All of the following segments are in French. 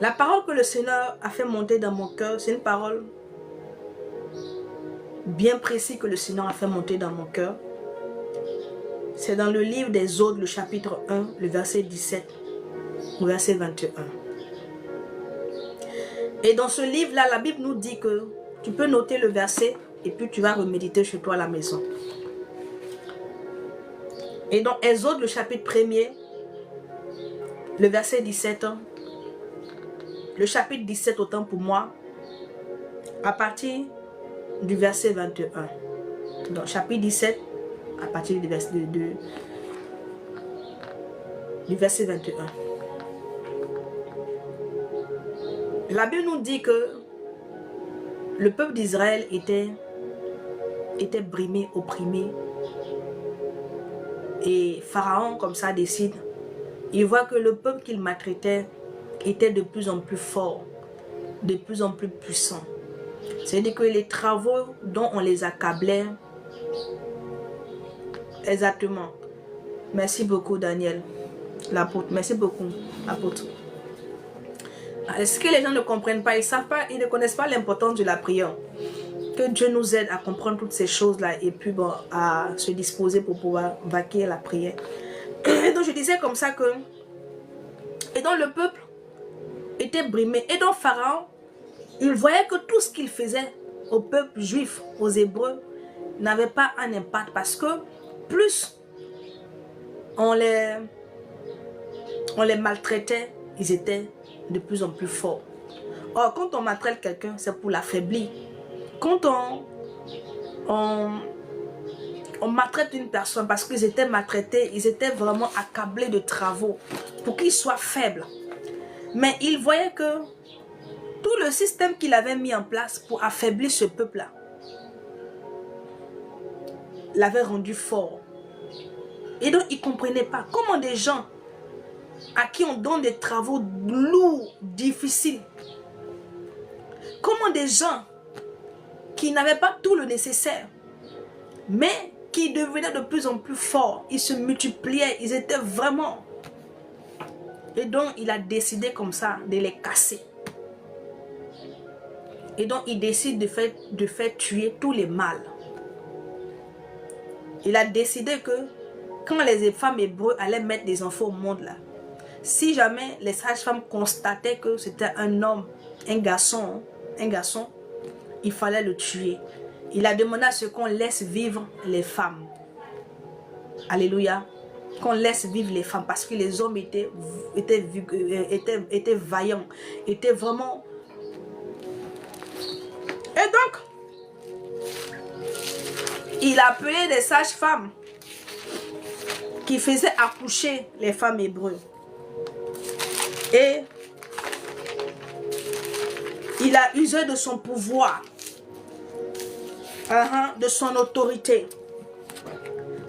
La parole que le Seigneur a fait monter dans mon cœur, c'est une parole bien précise que le Seigneur a fait monter dans mon cœur. C'est dans le livre des Exode, le chapitre 1, le verset 17 au verset 21. Et dans ce livre-là, la Bible nous dit que tu peux noter le verset et puis tu vas reméditer chez toi à la maison. Et dans Exode, le chapitre 1er, le verset 17, le chapitre 17 autant pour moi, à partir du verset 21. Donc chapitre 17, à partir du verset 21. La Bible nous dit que le peuple d'Israël était brimé, opprimé. Et Pharaon, comme ça, décide. Il voit que le peuple qu'il maltraitait était de plus en plus fort, de plus en plus puissant. C'est-à-dire que les travaux dont on les accablait, exactement. Merci beaucoup, Daniel, l'apôtre. Merci beaucoup, l'apôtre. Est-ce que les gens ne comprennent pas? Ils savent pas, ils ne connaissent pas l'importance de la prière. Que Dieu nous aide à comprendre toutes ces choses-là et puis bon, à se disposer pour pouvoir vaquer à la prière. Et donc je disais comme ça que, et donc le peuple était brimé. Et donc Pharaon, il voyait que tout ce qu'il faisait au peuple juif, aux Hébreux, n'avait pas un impact parce que plus on les maltraitait, ils étaient de plus en plus forts. Or, quand on maltraite quelqu'un, c'est pour l'affaiblir. Quand on maltraite une personne parce qu'ils étaient maltraités, ils étaient vraiment accablés de travaux pour qu'ils soient faibles. Mais il voyait que tout le système qu'il avait mis en place pour affaiblir ce peuple-là l'avait rendu fort. Et donc, il ne comprenait pas comment des gens à qui on donne des travaux lourds, difficiles, comment des gens qui n'avaient pas tout le nécessaire, mais qui devenaient de plus en plus forts, ils se multipliaient, ils étaient vraiment... Et donc, il a décidé comme ça de les casser. Et donc, il décide de faire tuer tous les mâles. Il a décidé que quand les femmes hébreux allaient mettre des enfants au monde, là, si jamais les sages-femmes constataient que c'était un homme, un garçon, il fallait le tuer. Il a demandé à ce qu'on laisse vivre les femmes. Alléluia. Qu'on laisse vivre les femmes parce que les hommes étaient vaillants, étaient vraiment... Et donc, il a appelé des sages-femmes qui faisaient accoucher les femmes hébreues. Et il a usé de son pouvoir, de son autorité.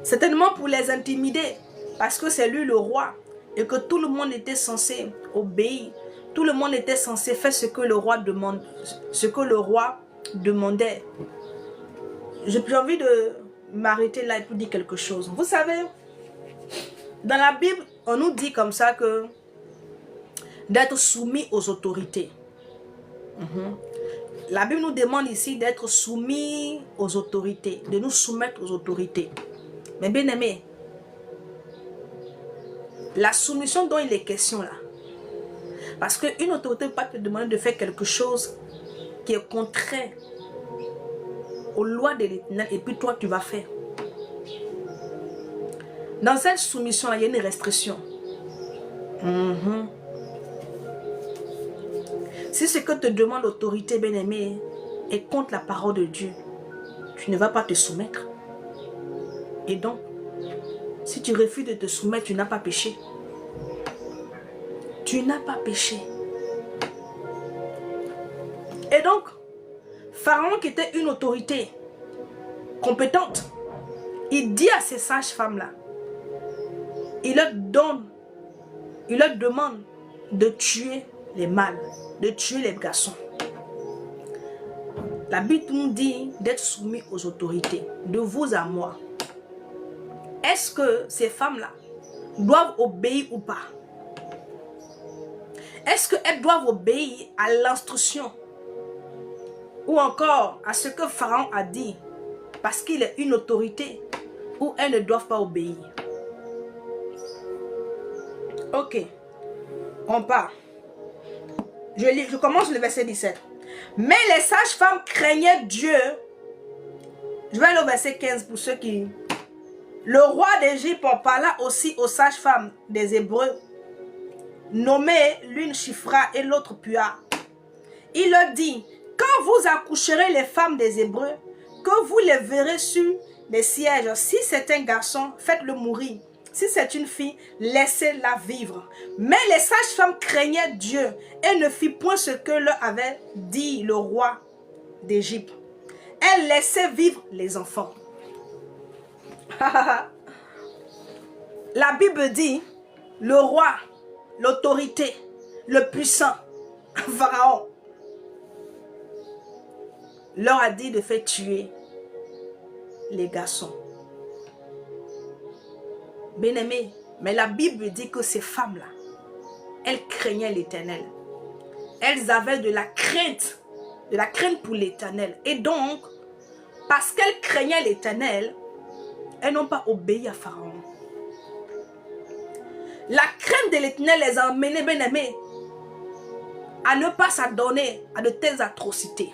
Certainement pour les intimider, parce que c'est lui le roi et que tout le monde était censé obéir. Tout le monde était censé faire ce que le roi demandait. J'ai envie de m'arrêter là et pour dire quelque chose. Vous savez, dans la Bible, on nous dit comme ça que d'être soumis aux autorités. La Bible nous demande ici d'être soumis aux autorités, de nous soumettre aux autorités. Mais bien aimé, la soumission dont il est question là, parce qu'une autorité ne peut pas te demander de faire quelque chose qui est contraire aux lois de l'Éternel et puis toi tu vas faire. Dans cette soumission là, il y a une restriction. Si ce que te demande l'autorité bien-aimée est contre la parole de Dieu, tu ne vas pas te soumettre. Et donc, si tu refuses de te soumettre, tu n'as pas péché. Tu n'as pas péché. Et donc, Pharaon qui était une autorité compétente, il dit à ces sages-femmes-là, il leur demande de tuer les mâles, de tuer les garçons. La Bible nous dit d'être soumis aux autorités, de vous à moi. Est-ce que ces femmes-là doivent obéir ou pas? Est-ce qu'elles doivent obéir à l'instruction ou encore à ce que Pharaon a dit parce qu'il est une autorité, ou elles ne doivent pas obéir? Ok, on part. Je commence le verset 17. Mais les sages-femmes craignaient Dieu. Je vais aller au verset 15 pour ceux qui... Le roi d'Égypte parla aussi aux sages-femmes des Hébreux, nommées l'une Shifra et l'autre Pua. Il leur dit, quand vous accoucherez les femmes des Hébreux, que vous les verrez sur des sièges, si c'est un garçon, faites-le mourir. Si c'est une fille, laissez-la vivre. Mais les sages-femmes craignaient Dieu et ne firent point ce que leur avait dit le roi d'Égypte. Elles laissaient vivre les enfants. La Bible dit, le roi, l'autorité, le puissant, Pharaon, leur a dit de faire tuer les garçons. Bien-aimés, mais la Bible dit que ces femmes-là, elles craignaient l'Éternel. Elles avaient de la crainte pour l'Éternel. Et donc, parce qu'elles craignaient l'Éternel, elles n'ont pas obéi à Pharaon. La crainte de l'Éternel les a emmenés, bien-aimés, à ne pas s'adonner à de telles atrocités,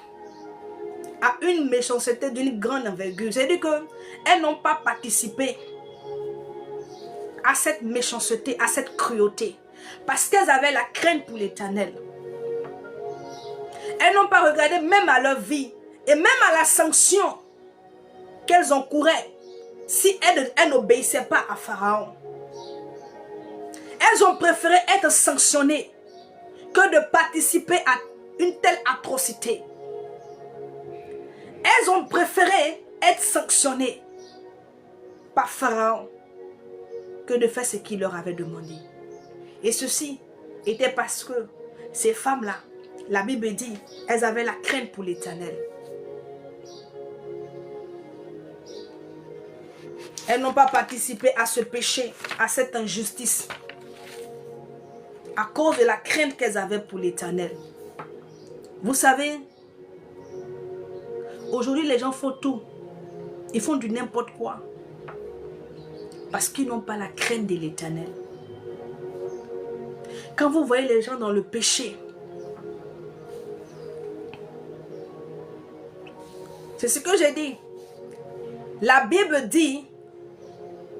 à une méchanceté d'une grande envergure. C'est-à-dire qu'elles n'ont pas participé à cette méchanceté, à cette cruauté, parce qu'elles avaient la crainte pour l'Éternel. Elles n'ont pas regardé même à leur vie et même à la sanction qu'elles encouraient si elles n'obéissaient pas à Pharaon. Elles ont préféré être sanctionnées que de participer à une telle atrocité. Elles ont préféré être sanctionnées par Pharaon que de faire ce qu'il leur avait demandé. Et ceci était parce que ces femmes-là, la Bible dit, elles avaient la crainte pour l'Éternel. Elles n'ont pas participé à ce péché, à cette injustice, à cause de la crainte qu'elles avaient pour l'Éternel. Vous savez, aujourd'hui les gens font tout. Ils font du n'importe quoi. Parce qu'ils n'ont pas la crainte de l'Éternel. Quand vous voyez les gens dans le péché, c'est ce que j'ai dit. La Bible dit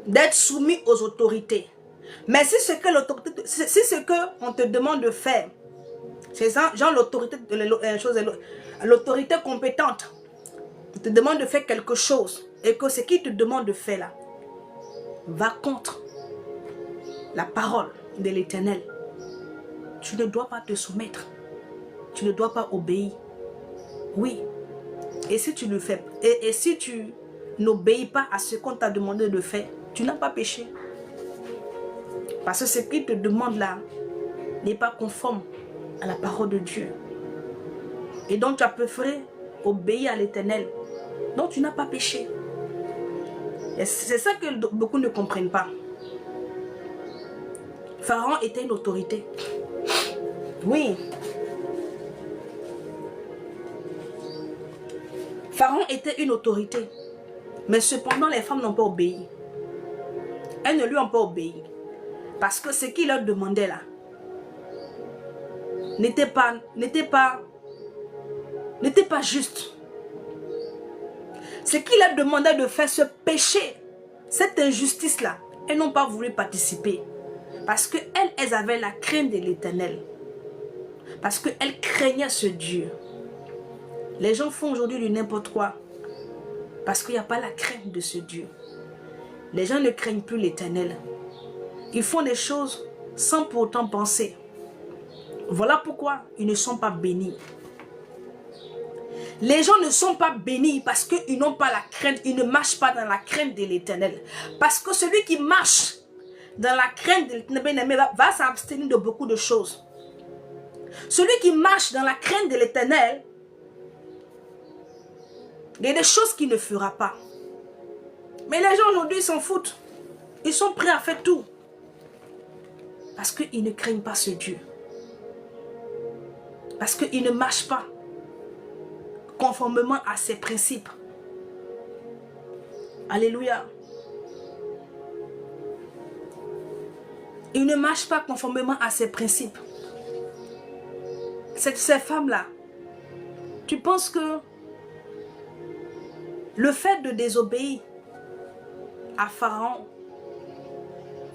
d'être soumis aux autorités. Mais si ce qu'on te demande de faire, c'est genre l'autorité compétente, on te demande de faire quelque chose et que ce qu'il te demande de faire là va contre la parole de l'Éternel, tu ne dois pas te soumettre, tu ne dois pas obéir. Oui. Et si tu le fais, et si tu n'obéis pas à ce qu'on t'a demandé de faire, tu n'as pas péché. Parce que ce qu'il te demande là n'est pas conforme à la parole de Dieu. Et donc tu as préféré obéir à l'Éternel. Donc tu n'as pas péché. Et c'est ça que beaucoup ne comprennent pas. Pharaon était une autorité. Oui. Pharaon était une autorité. Mais cependant, les femmes n'ont pas obéi. Elles ne lui ont pas obéi. Parce que ce qu'il leur demandait là n'était pas juste. Ce qu'il leur demandait de faire, ce péché, cette injustice-là, elles n'ont pas voulu participer. Parce qu'elles avaient la crainte de l'Éternel. Parce qu'elles craignaient ce Dieu. Les gens font aujourd'hui du n'importe quoi. Parce qu'il n'y a pas la crainte de ce Dieu. Les gens ne craignent plus l'Éternel. Ils font des choses sans pour autant penser. Voilà pourquoi ils ne sont pas bénis. Les gens ne sont pas bénis parce qu'ils n'ont pas la crainte, ils ne marchent pas dans la crainte de l'Éternel. Parce que celui qui marche dans la crainte de l'Éternel va s'abstenir de beaucoup de choses. Celui qui marche dans la crainte de l'Éternel, il y a des choses qu'il ne fera pas. Mais les gens aujourd'hui s'en foutent. Ils sont prêts à faire tout. Parce qu'ils ne craignent pas ce Dieu. Parce qu'il ne marche pas conformément à ses principes. Alléluia. Il ne marche pas conformément à ses principes. Ces femmes-là, tu penses que le fait de désobéir à Pharaon,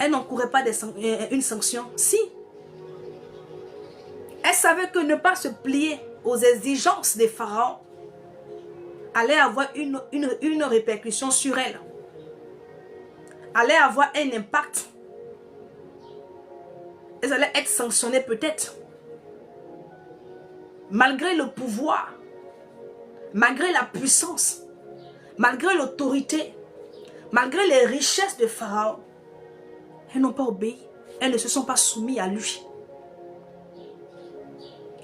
elle n'encourait pas une sanction? Si. Elle savait que ne pas se plier aux exigences des pharaons allait avoir une répercussion sur elle. Allait avoir un impact. Elle allait être sanctionnée peut-être. Malgré le pouvoir, malgré la puissance, malgré l'autorité, malgré les richesses de Pharaon, elles n'ont pas obéi. Elles ne se sont pas soumises à lui.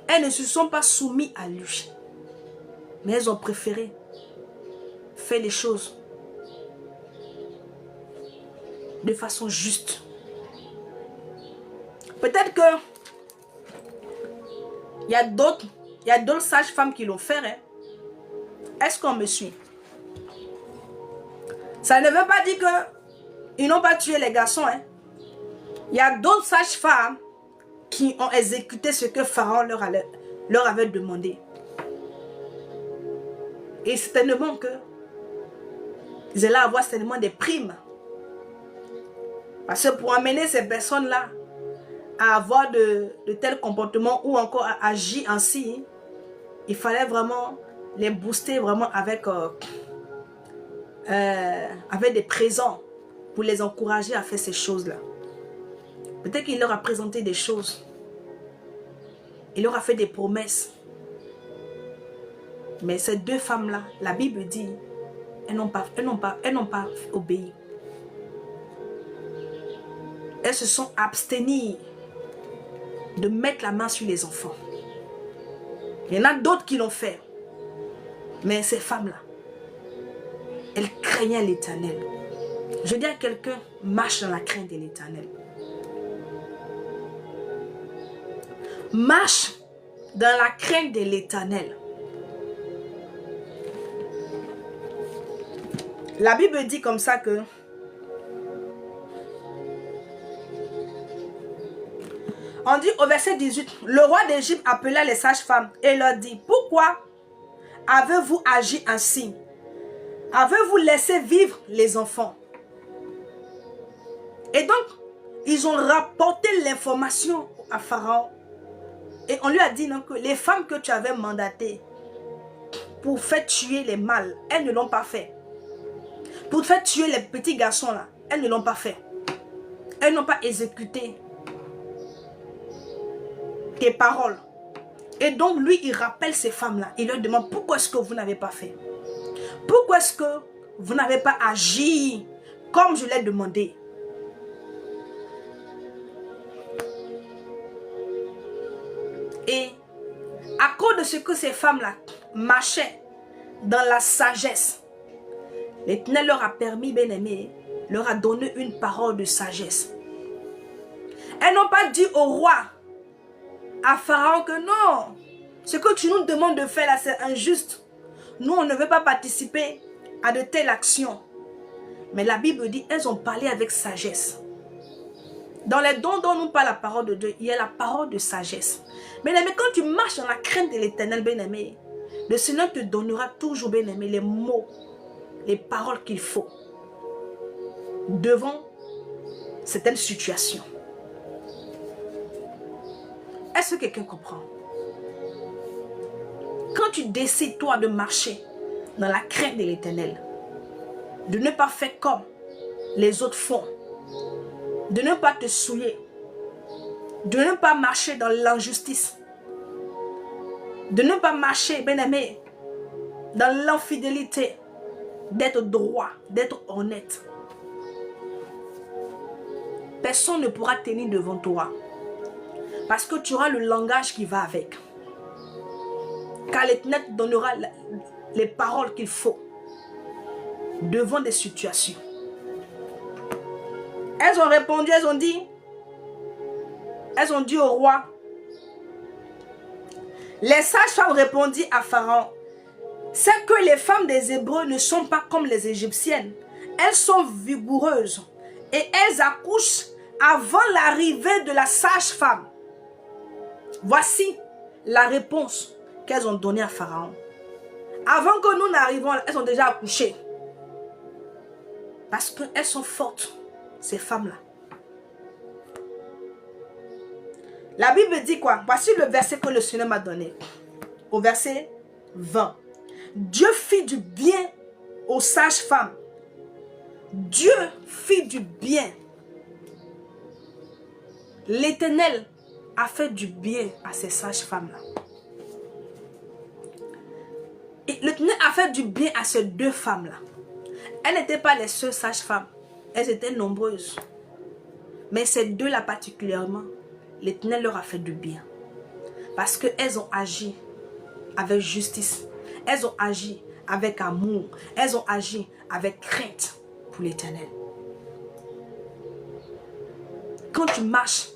Elles ne se sont pas soumises à lui. Mais elles ont préféré faire les choses de façon juste. Peut-être que il y a d'autres sages-femmes qui l'ont fait. Hein? Est-ce qu'on me suit? Ça ne veut pas dire qu'ils n'ont pas tué les garçons. Hein? Il y a d'autres sages-femmes qui ont exécuté ce que Pharaon leur avait demandé. Et certainement que ils allaient avoir certainement des primes. Parce que pour amener ces personnes-là à avoir de tels comportements ou encore à agir ainsi, il fallait vraiment les booster vraiment avec des présents pour les encourager à faire ces choses-là. Peut-être qu'il leur a présenté des choses. Il leur a fait des promesses. Mais ces deux femmes-là, la Bible dit, elles n'ont pas obéi. Elles se sont abstenues de mettre la main sur les enfants. Il y en a d'autres qui l'ont fait. Mais ces femmes-là, elles craignaient l'Éternel. Je dis à quelqu'un, marche dans la crainte de l'Éternel. Marche dans la crainte de l'Éternel. La Bible dit comme ça que on dit au verset 18, le roi d'Égypte appela les sages-femmes et leur dit, pourquoi avez-vous agi ainsi? Avez-vous laissé vivre les enfants? Et donc, ils ont rapporté l'information à Pharaon. Et on lui a dit non, que les femmes que tu avais mandatées pour faire tuer les mâles, elles ne l'ont pas fait. Pour faire tuer les petits garçons là, elles ne l'ont pas fait. Elles n'ont pas exécuté tes paroles. Et donc lui, il rappelle ces femmes-là. Il leur demande, pourquoi est-ce que vous n'avez pas fait? Pourquoi est-ce que vous n'avez pas agi comme je l'ai demandé? Et à cause de ce que ces femmes-là marchaient dans la sagesse, l'Éternel leur a permis, bien-aimé, leur a donné une parole de sagesse. Elles n'ont pas dit au roi, à Pharaon, que non, ce que tu nous demandes de faire là, c'est injuste. Nous, on ne veut pas participer à de telles actions. Mais la Bible dit, elles ont parlé avec sagesse. Dans les dons dont nous parle la parole de Dieu, il y a la parole de sagesse. Bien-aimé, quand tu marches dans la crainte de l'Éternel, bien-aimé, le Seigneur te donnera toujours, bien-aimé, les mots, les paroles qu'il faut devant certaines situations. Est-ce que quelqu'un comprend? Quand tu décides, toi, de marcher dans la crainte de l'Éternel, de ne pas faire comme les autres font, de ne pas te souiller, de ne pas marcher dans l'injustice, de ne pas marcher, bien-aimé, dans l'infidélité, d'être droit, d'être honnête. Personne ne pourra tenir devant toi. Parce que tu auras le langage qui va avec. Car l'Éternel te donnera les paroles qu'il faut devant des situations. Elles ont répondu, elles ont dit au roi, Les sages-femmes répondirent à Pharaon, c'est que les femmes des Hébreux ne sont pas comme les Égyptiennes. Elles sont vigoureuses et elles accouchent avant l'arrivée de la sage-femme. Voici la réponse qu'elles ont donnée à Pharaon. Avant que nous n'arrivions, elles ont déjà accouché. Parce qu'elles sont fortes, ces femmes-là. La Bible dit quoi? Voici le verset que le Seigneur m'a donné. Au verset 20. Dieu fit du bien aux sages-femmes. Dieu fit du bien. L'Éternel a fait du bien à ces sages-femmes-là. Et l'Éternel a fait du bien à ces deux femmes-là. Elles n'étaient pas les seules sages-femmes. Elles étaient nombreuses. Mais ces deux-là particulièrement, l'Éternel leur a fait du bien. Parce qu'elles ont agi avec justice. Elles ont agi avec amour. Elles ont agi avec crainte pour l'Éternel. Quand tu marches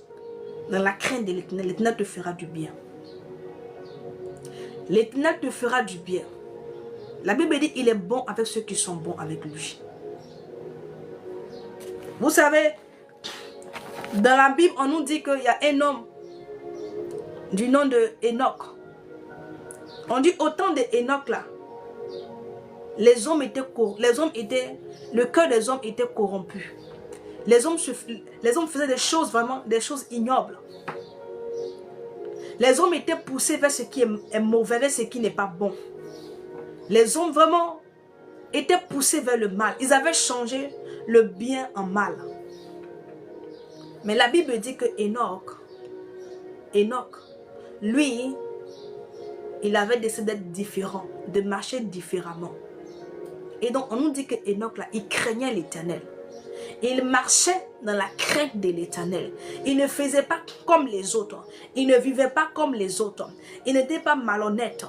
dans la crainte de l'Éternel, l'Éternel te fera du bien. L'Éternel te fera du bien. La Bible dit qu'il est bon avec ceux qui sont bons avec lui. Vous savez, dans la Bible, on nous dit qu'il y a un homme du nom de Enoch. On dit au temps d'Enoch là, le cœur des hommes était corrompu. Les hommes faisaient des choses vraiment, des choses ignobles. Les hommes étaient poussés vers ce qui est mauvais, vers ce qui n'est pas bon. Les hommes vraiment étaient poussés vers le mal. Ils avaient changé le bien en mal. Mais la Bible dit que Enoch, lui, il avait décidé d'être différent, de marcher différemment. Et donc, on nous dit que Enoch, là, il craignait l'Éternel. Il marchait dans la crainte de l'Éternel. Il ne faisait pas comme les autres. Il ne vivait pas comme les autres. Il n'était pas malhonnête.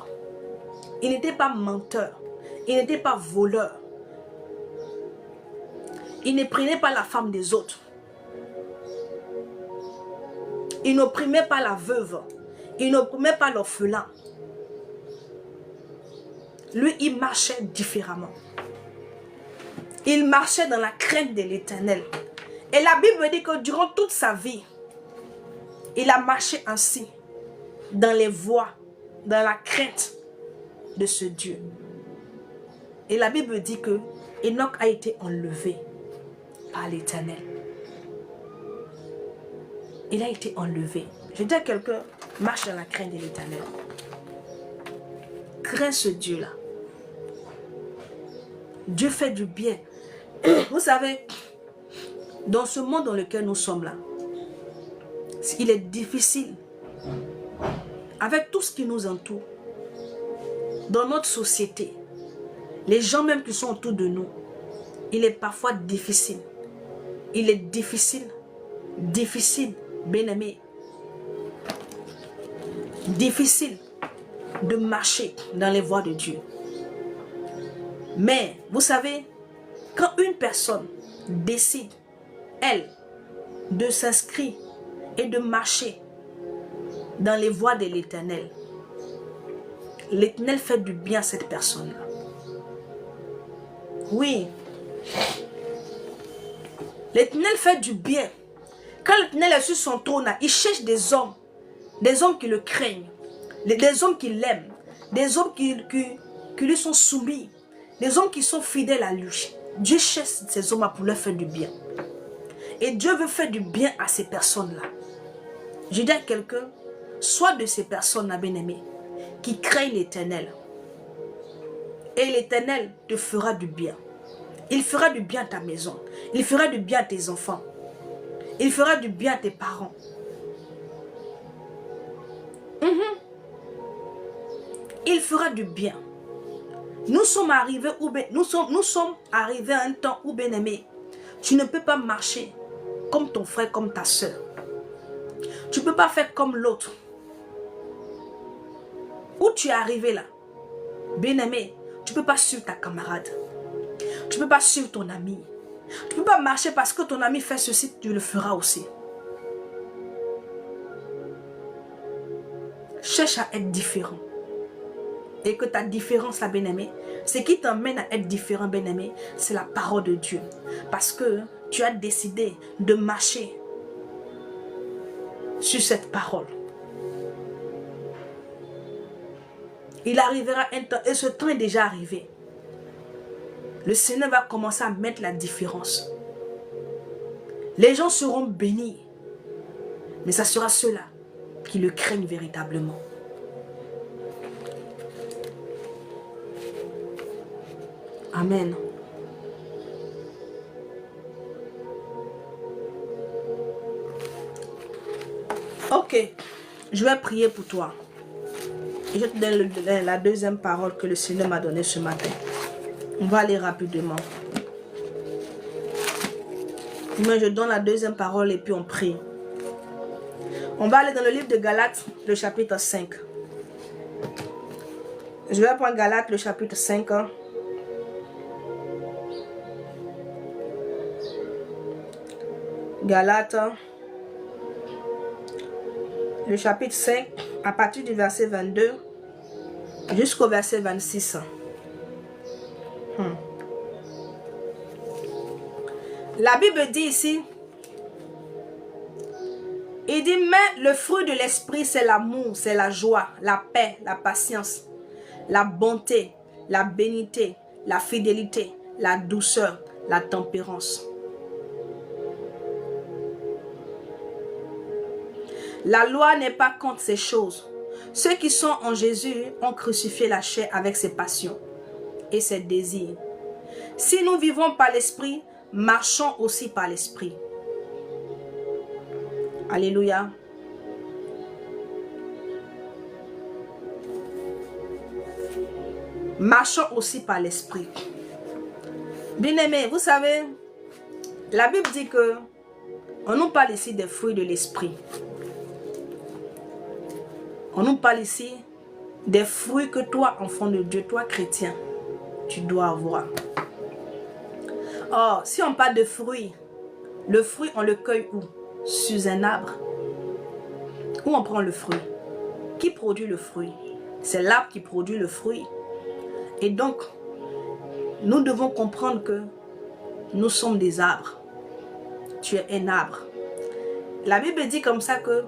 Il n'était pas menteur. Il n'était pas voleur. Il ne prenait pas la femme des autres. Il n'opprimait pas la veuve. Il n'opprimait pas l'orphelin. Lui, il marchait différemment. Il marchait dans la crainte de l'Éternel. Et la Bible dit que durant toute sa vie, il a marché ainsi, dans les voies, dans la crainte de ce Dieu. Et la Bible dit que Enoch a été enlevé par l'Éternel. Il a été enlevé. Je dis à quelqu'un, marche dans la crainte de l'Éternel. Crains ce Dieu-là. Dieu fait du bien. Vous savez, dans ce monde dans lequel nous sommes là, il est difficile, avec tout ce qui nous entoure, dans notre société, les gens même qui sont autour de nous, il est parfois difficile. Il est difficile, bien aimé, difficile de marcher dans les voies de Dieu. Mais, vous savez, quand une personne décide, elle, de s'inscrire et de marcher dans les voies de l'Éternel, l'Éternel fait du bien à cette personne-là. Oui. L'Éternel fait du bien. Quand l'Éternel est sur son trône, il cherche des hommes qui le craignent, des hommes qui l'aiment, des hommes qui lui sont soumis, des hommes qui sont fidèles à lui. Dieu cherche ces hommes pour leur faire du bien. Et Dieu veut faire du bien à ces personnes-là. Je dis à quelqu'un, sois de ces personnes-là, bien-aimés, qui craignent l'Éternel. Et l'Éternel te fera du bien. Il fera du bien à ta maison. Il fera du bien à tes enfants. Il fera du bien à tes parents. Il fera du bien. Nous sommes arrivés à un temps où, bien-aimé, tu ne peux pas marcher comme ton frère, comme ta soeur. Tu ne peux pas faire comme l'autre. Où tu es arrivé là, bien-aimé, tu ne peux pas suivre ta camarade. Tu ne peux pas suivre ton ami. Tu ne peux pas marcher parce que ton ami fait ceci, tu le feras aussi. Cherche à être différent. Et que ta différence, la bien-aimée, ce qui t'emmène à être différent, bien-aimé, c'est la parole de Dieu. Parce que tu as décidé de marcher sur cette parole. Il arrivera un temps, et ce temps est déjà arrivé. Le Seigneur va commencer à mettre la différence. Les gens seront bénis. Mais ça sera ceux-là qui le craignent véritablement. Amen. Ok, je vais prier pour toi. Et je te donne la deuxième parole que le Seigneur m'a donnée ce matin. On va aller rapidement. Mais je donne la deuxième parole et puis on prie. On va aller dans le livre de Galates, le chapitre 5. Je vais prendre Galates, le chapitre 5. Galates, le chapitre 5, à partir du verset 22 jusqu'au verset 26. La Bible dit ici, il dit, mais le fruit de l'esprit, c'est l'amour, c'est la joie, la paix, la patience, la bonté, la bénité, la fidélité, la douceur, la tempérance. La loi n'est pas contre ces choses. Ceux qui sont en Jésus ont crucifié la chair avec ses passions et ses désirs. Si nous vivons par l'esprit, marchons aussi par l'esprit. Alléluia. Marchons aussi par l'esprit. Bien-aimés, vous savez, la Bible dit que on nous parle ici des fruits de l'esprit. On nous parle ici des fruits que toi, enfant de Dieu, toi chrétien, tu dois avoir. Or, si on parle de fruits, le fruit, on le cueille où? Sur un arbre. Où on prend le fruit? Qui produit le fruit? C'est l'arbre qui produit le fruit. Et donc, nous devons comprendre que nous sommes des arbres. Tu es un arbre. La Bible dit comme ça que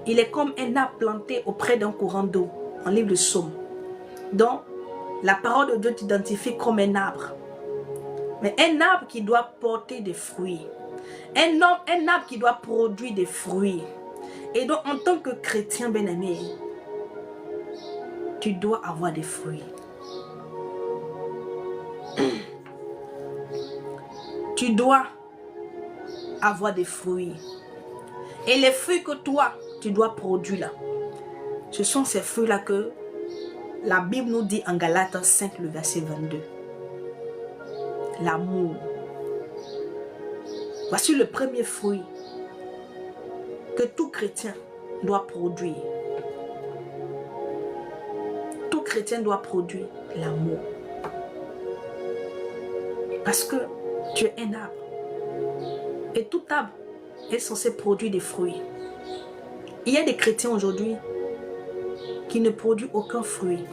il est comme un arbre planté auprès d'un courant d'eau, en livre de Psaume. Donc, la parole de Dieu t'identifie comme un arbre. Mais un arbre qui doit porter des fruits. Un arbre qui doit produire des fruits. Et donc, en tant que chrétien bien-aimé, tu dois avoir des fruits. Tu dois avoir des fruits. Et les fruits que toi, tu dois produire là, ce sont ces fruits-là que la Bible nous dit en Galates 5, le verset 22. L'amour. Voici le premier fruit que tout chrétien doit produire. Tout chrétien doit produire l'amour. Parce que tu es un arbre. Et tout arbre est censé produire des fruits. Il y a des chrétiens aujourd'hui qui ne produisent aucun fruit.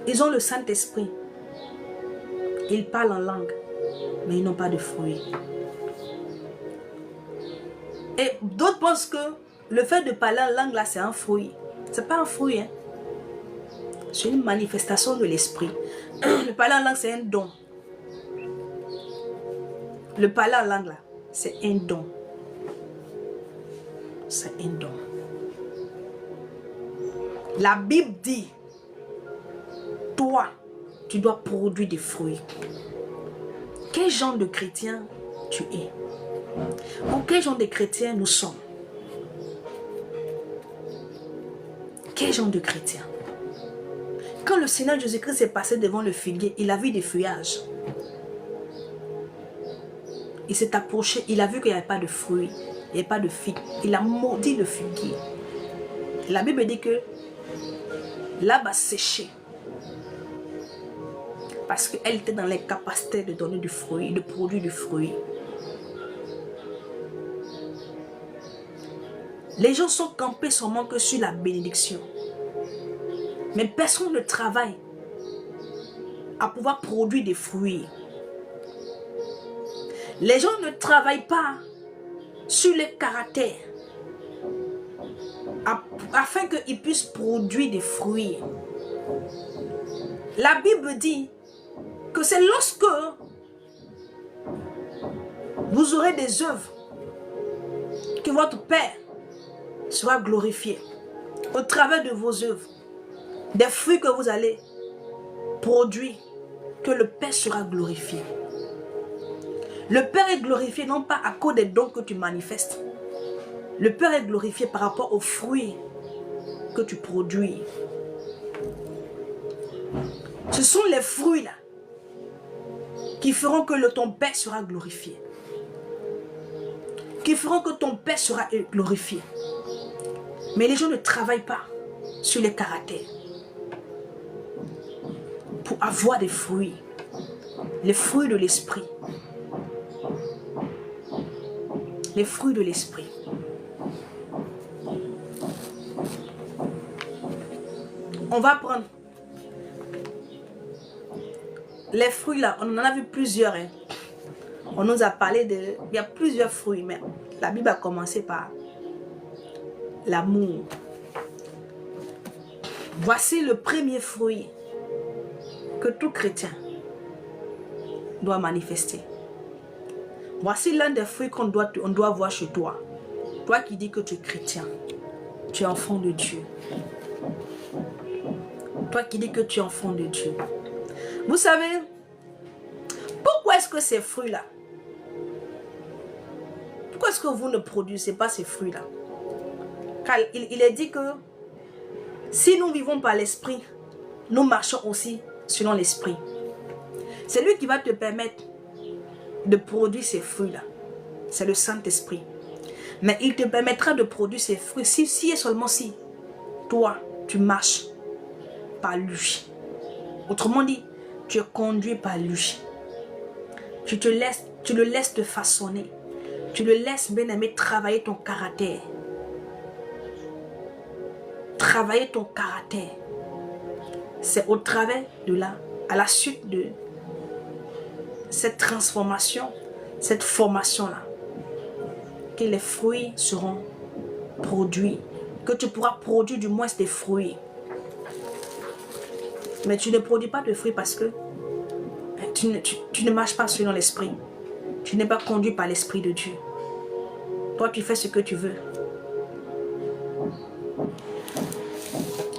Ils ont le Saint-Esprit. Ils parlent en langue, mais ils n'ont pas de fruits. Et d'autres pensent que le fait de parler en langue là, c'est un fruit. Ce n'est pas un fruit. Hein. C'est une manifestation de l'esprit. Le parler en langue, c'est un don. Le parler en langue là, c'est un don. C'est un don. La Bible dit, toi, tu dois produire des fruits. Quel genre de chrétien tu es? Ou quel genre de chrétien nous sommes? Quel genre de chrétien? Quand le Seigneur Jésus-Christ est passé devant le figuier, il a vu des feuillages. Il s'est approché, il a vu qu'il n'y avait pas de fruits, il n'y avait pas de figues. Il a maudit le figuier. La Bible dit que l'arbre a séché. Parce qu'elle était dans les capacités de donner du fruit, de produire du fruit. Les gens sont campés seulement que sur la bénédiction. Mais personne ne travaille à pouvoir produire des fruits. Les gens ne travaillent pas sur le caractère afin qu'ils puissent produire des fruits. La Bible dit que c'est lorsque vous aurez des œuvres que votre Père sera glorifié au travers de vos œuvres, des fruits que vous allez produire, que le Père sera glorifié. Le Père est glorifié non pas à cause des dons que tu manifestes. Le Père est glorifié par rapport aux fruits que tu produis. Ce sont les fruits là qui feront que ton Père sera glorifié. Qui feront que ton Père sera glorifié. Mais les gens ne travaillent pas sur les caractères pour avoir des fruits. Les fruits de l'esprit. Les fruits de l'esprit. On va prendre les fruits là, on en a vu plusieurs. Hein. On nous a parlé de... Il y a plusieurs fruits, mais la Bible a commencé par l'amour. Voici le premier fruit que tout chrétien doit manifester. Voici l'un des fruits qu'on doit voir chez toi. Toi qui dis que tu es chrétien, tu es enfant de Dieu. Toi qui dis que tu es enfant de Dieu. Vous savez, pourquoi est-ce que ces fruits-là, pourquoi est-ce que vous ne produisez pas ces fruits-là? Car il est dit que si nous vivons par l'esprit, nous marchons aussi selon l'esprit. C'est lui qui va te permettre de produire ces fruits-là. C'est le Saint-Esprit. Mais il te permettra de produire ces fruits si et seulement si toi, tu marches par lui. Autrement dit, tu es conduit par lui. Tu le laisses te façonner. Tu le laisses, bien-aimé, travailler ton caractère. Travailler ton caractère. C'est au travers de là, à la suite de cette transformation, cette formation-là, que les fruits seront produits. Que tu pourras produire du moins des fruits. Mais tu ne produis pas de fruits parce que tu ne marches pas selon l'esprit. Tu n'es pas conduit par l'esprit de Dieu. Toi, tu fais ce que tu veux.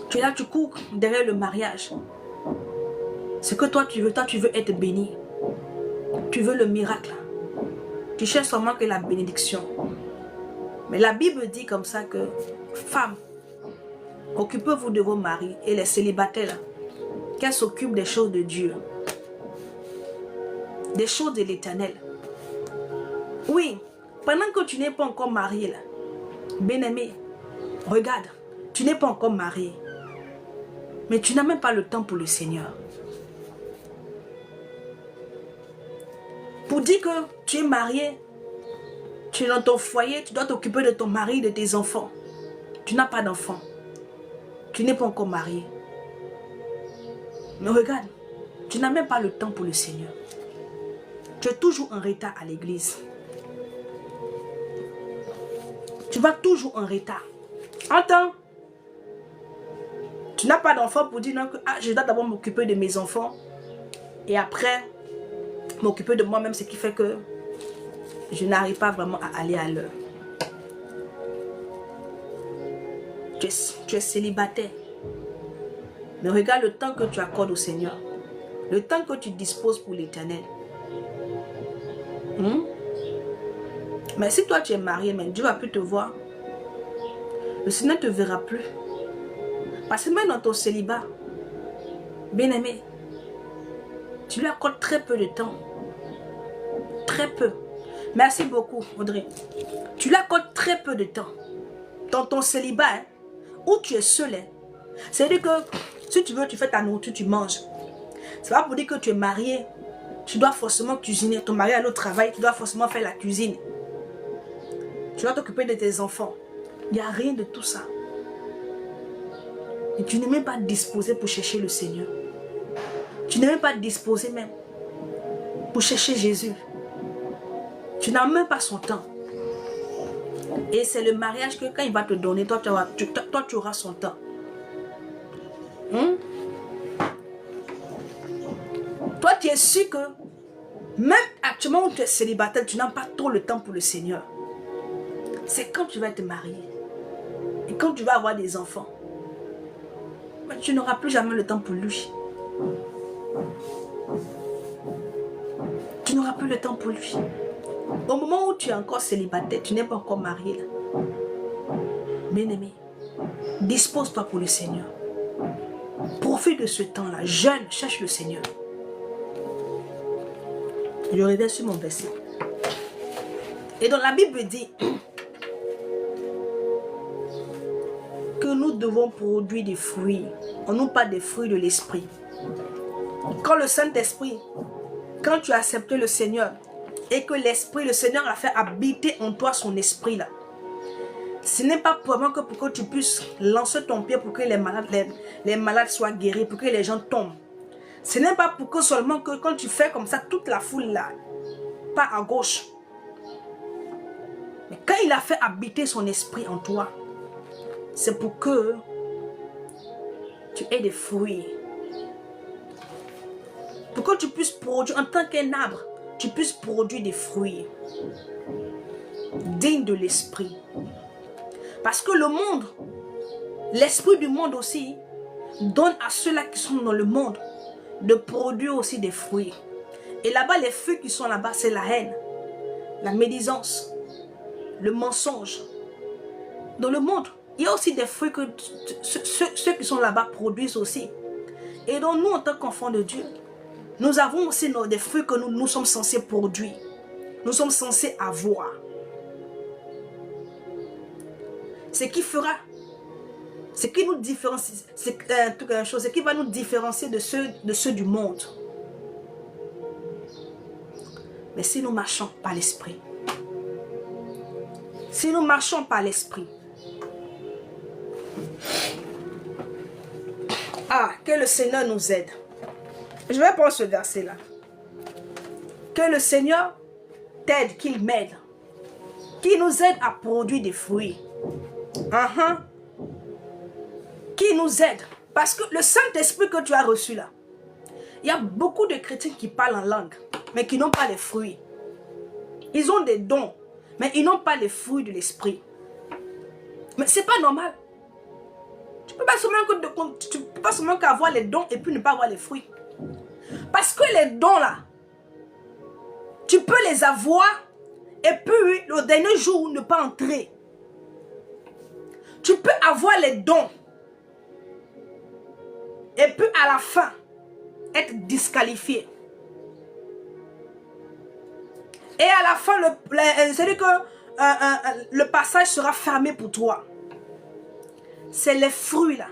Tu es là, tu cours derrière le mariage. Ce que toi, tu veux être béni. Tu veux le miracle. Tu cherches seulement que la bénédiction. Mais la Bible dit comme ça que, femmes, occupez-vous de vos maris et les célibataires, qu'elles s'occupent des choses de Dieu. Des choses de l'Éternel. Oui, pendant que tu n'es pas encore marié, là, bien-aimé, regarde, tu n'es pas encore marié. Mais tu n'as même pas le temps pour le Seigneur. Pour dire que tu es marié, tu es dans ton foyer, tu dois t'occuper de ton mari, de tes enfants. Tu n'as pas d'enfants. Tu n'es pas encore marié. Mais regarde, tu n'as même pas le temps pour le Seigneur. Tu es toujours en retard à l'église. Tu vas toujours en retard. Entends? Tu n'as pas d'enfant pour dire non, que je dois d'abord m'occuper de mes enfants. Et après, m'occuper de moi-même, ce qui fait que je n'arrive pas vraiment à aller à l'heure. Tu es célibataire. Mais regarde le temps que tu accordes au Seigneur. Le temps que tu disposes pour l'Éternel. Mais si toi tu es marié, mais Dieu va plus te voir. Le Seigneur ne te verra plus. Parce que même dans ton célibat, bien-aimé, tu lui accordes très peu de temps. Très peu. Merci beaucoup, Audrey. Tu lui accordes très peu de temps. Dans ton célibat, hein, où tu es seul. Hein, c'est-à-dire que si tu veux, tu fais ta nourriture, tu manges. C'est pas pour dire que tu es marié. Tu dois forcément cuisiner. Ton mari a le travail, tu dois forcément faire la cuisine. Tu dois t'occuper de tes enfants. Il n'y a rien de tout ça. Et tu n'es même pas disposé pour chercher le Seigneur. Tu n'es même pas disposé même pour chercher Jésus. Tu n'as même pas son temps. Et c'est le mariage que quand il va te donner, toi tu auras son temps. Toi tu es sûr que même actuellement où tu es célibataire, tu n'as pas trop le temps pour le Seigneur. C'est quand tu vas te marier. Et quand tu vas avoir des enfants. Mais tu n'auras plus jamais le temps pour lui. Tu n'auras plus le temps pour lui. Au moment où tu es encore célibataire, tu n'es pas encore marié là. Bien-aimé, dispose-toi pour le Seigneur. Profite de ce temps-là. Jeune, cherche le Seigneur. Je reviens sur mon verset. Et dans la Bible dit que nous devons produire des fruits. On nous parle des fruits de l'esprit. Quand le Saint-Esprit, quand tu as accepté le Seigneur et que l'Esprit, le Seigneur a fait habiter en toi son esprit là, ce n'est pas vraiment que pour que tu puisses lancer ton pied pour que les malades soient guéris, pour que les gens tombent. Ce n'est pas pour que seulement que quand tu fais comme ça, toute la foule là, pas à gauche. Mais quand il a fait habiter son esprit en toi, c'est pour que tu aies des fruits. Pour que tu puisses produire, en tant qu'un arbre, tu puisses produire des fruits dignes de l'esprit. Parce que le monde, l'esprit du monde aussi, donne à ceux-là qui sont dans le monde de produire aussi des fruits. Et là-bas, les fruits qui sont là-bas, c'est la haine, la médisance, le mensonge. Dans le monde, il y a aussi des fruits que ceux qui sont là-bas produisent aussi. Et donc nous, en tant qu'enfants de Dieu, nous avons aussi des fruits que nous sommes censés produire. Nous sommes censés avoir. Ce qui fera, ce qui nous différencie, c'est quelque chose, ce qui va nous différencier de ceux du monde. Mais si nous marchons par l'esprit, si nous marchons par l'esprit, que le Seigneur nous aide. Je vais prendre ce verset-là. Que le Seigneur t'aide, qu'il m'aide, qu'il nous aide à produire des fruits. Qui nous aide. Parce que le Saint-Esprit que tu as reçu là, il y a beaucoup de chrétiens qui parlent en langue, mais qui n'ont pas les fruits. Ils ont des dons, mais ils n'ont pas les fruits de l'esprit. Mais c'est pas normal. Tu peux pas seulement qu'avoir les dons et puis ne pas avoir les fruits. Parce que les dons là, tu peux les avoir et puis le dernier jour ne pas entrer. Tu peux avoir les dons et puis à la fin être disqualifié. Et à la fin, c'est-à-dire que le passage sera fermé pour toi. C'est les fruits là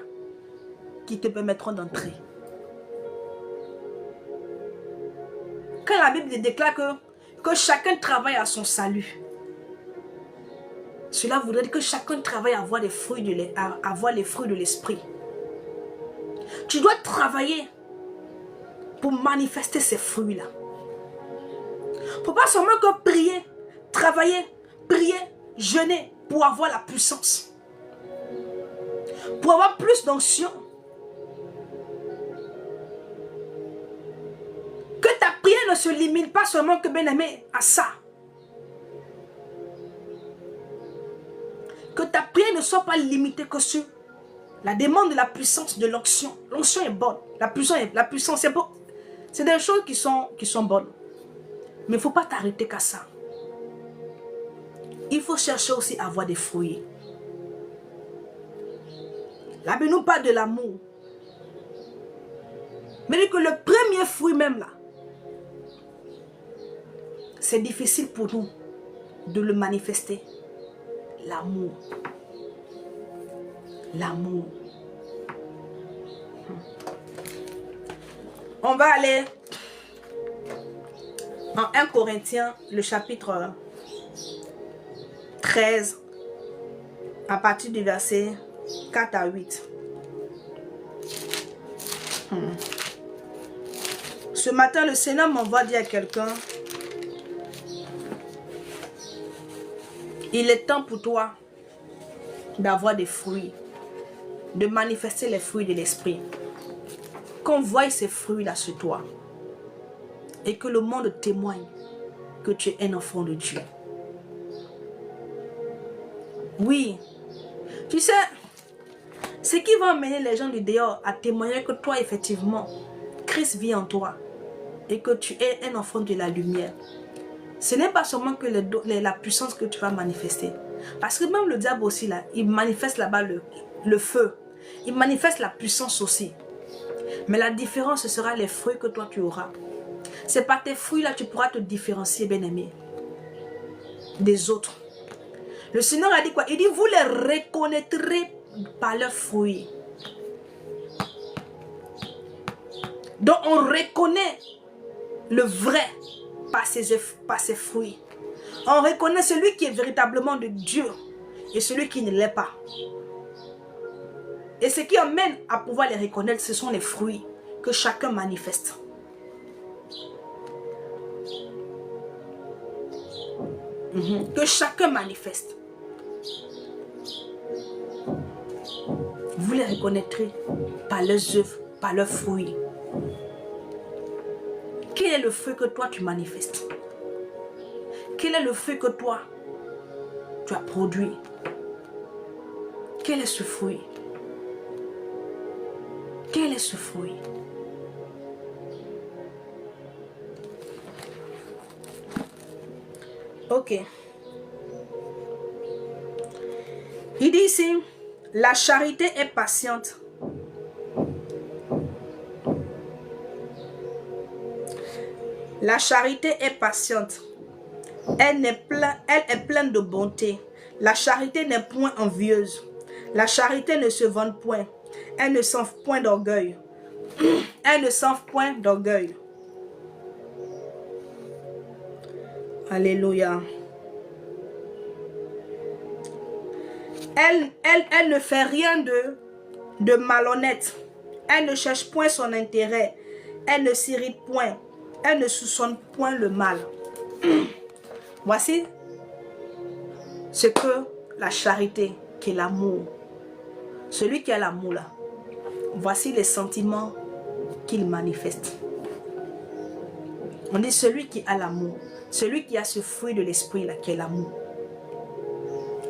qui te permettront d'entrer. Quand la Bible déclare que chacun travaille à son salut, cela voudrait dire que chacun travaille à avoir les fruits de l'esprit. Tu dois travailler pour manifester ces fruits-là. Il ne faut pas seulement que prier, travailler, prier, jeûner pour avoir la puissance. Pour avoir plus d'onction. Que ta prière ne se limite pas seulement que bien-aimé à ça. Que ta prière ne soit pas limitée que sur la demande de la puissance de l'onction. L'onction est bonne. La puissance est bonne. C'est des choses qui sont bonnes. Mais il ne faut pas t'arrêter qu'à ça. Il faut chercher aussi à avoir des fruits. La Bible nous parle de l'amour. Mais dit que le premier fruit même là, c'est difficile pour nous de le manifester. L'amour. L'amour. On va aller en 1 Corinthiens, le chapitre 13, à partir du verset 4 à 8. Ce matin, le Seigneur m'envoie dire à quelqu'un, il est temps pour toi d'avoir des fruits, de manifester les fruits de l'esprit. Qu'on voie ces fruits-là sur toi et que le monde témoigne que tu es un enfant de Dieu. Oui, tu sais, ce qui va amener les gens du dehors à témoigner que toi, effectivement, Christ vit en toi et que tu es un enfant de la lumière. Ce n'est pas seulement que la puissance que tu vas manifester. Parce que même le diable aussi, là, il manifeste là-bas le feu. Il manifeste la puissance aussi. Mais la différence, ce sera les fruits que toi tu auras. C'est par tes fruits là tu pourras te différencier, bien-aimé, des autres. Le Seigneur a dit quoi? Il dit, vous les reconnaîtrez par leurs fruits. Donc on reconnaît le vrai par ses fruits. On reconnaît celui qui est véritablement de Dieu et celui qui ne l'est pas. Et ce qui amène à pouvoir les reconnaître, ce sont les fruits que chacun manifeste. Que chacun manifeste. Vous les reconnaîtrez par leurs œuvres, par leurs fruits. Quel est le fruit que toi tu manifestes? Quel est le fruit que toi tu as produit? Quel est ce fruit? Quel est ce fruit? Ok. Il dit ici, la charité est patiente. La charité est patiente. Elle est pleine de bonté. La charité n'est point envieuse. La charité ne se vante point. Elle ne s'enfle point d'orgueil. Elle ne s'enfle point d'orgueil. Alléluia. Elle ne fait rien de malhonnête. Elle ne cherche point son intérêt. Elle ne s'irrite point. Elle ne soupçonne point le mal. Voici ce que la charité, qui est l'amour. Celui qui a l'amour là, voici les sentiments qu'il manifeste. On dit celui qui a l'amour, celui qui a ce fruit de l'esprit là, qui est l'amour.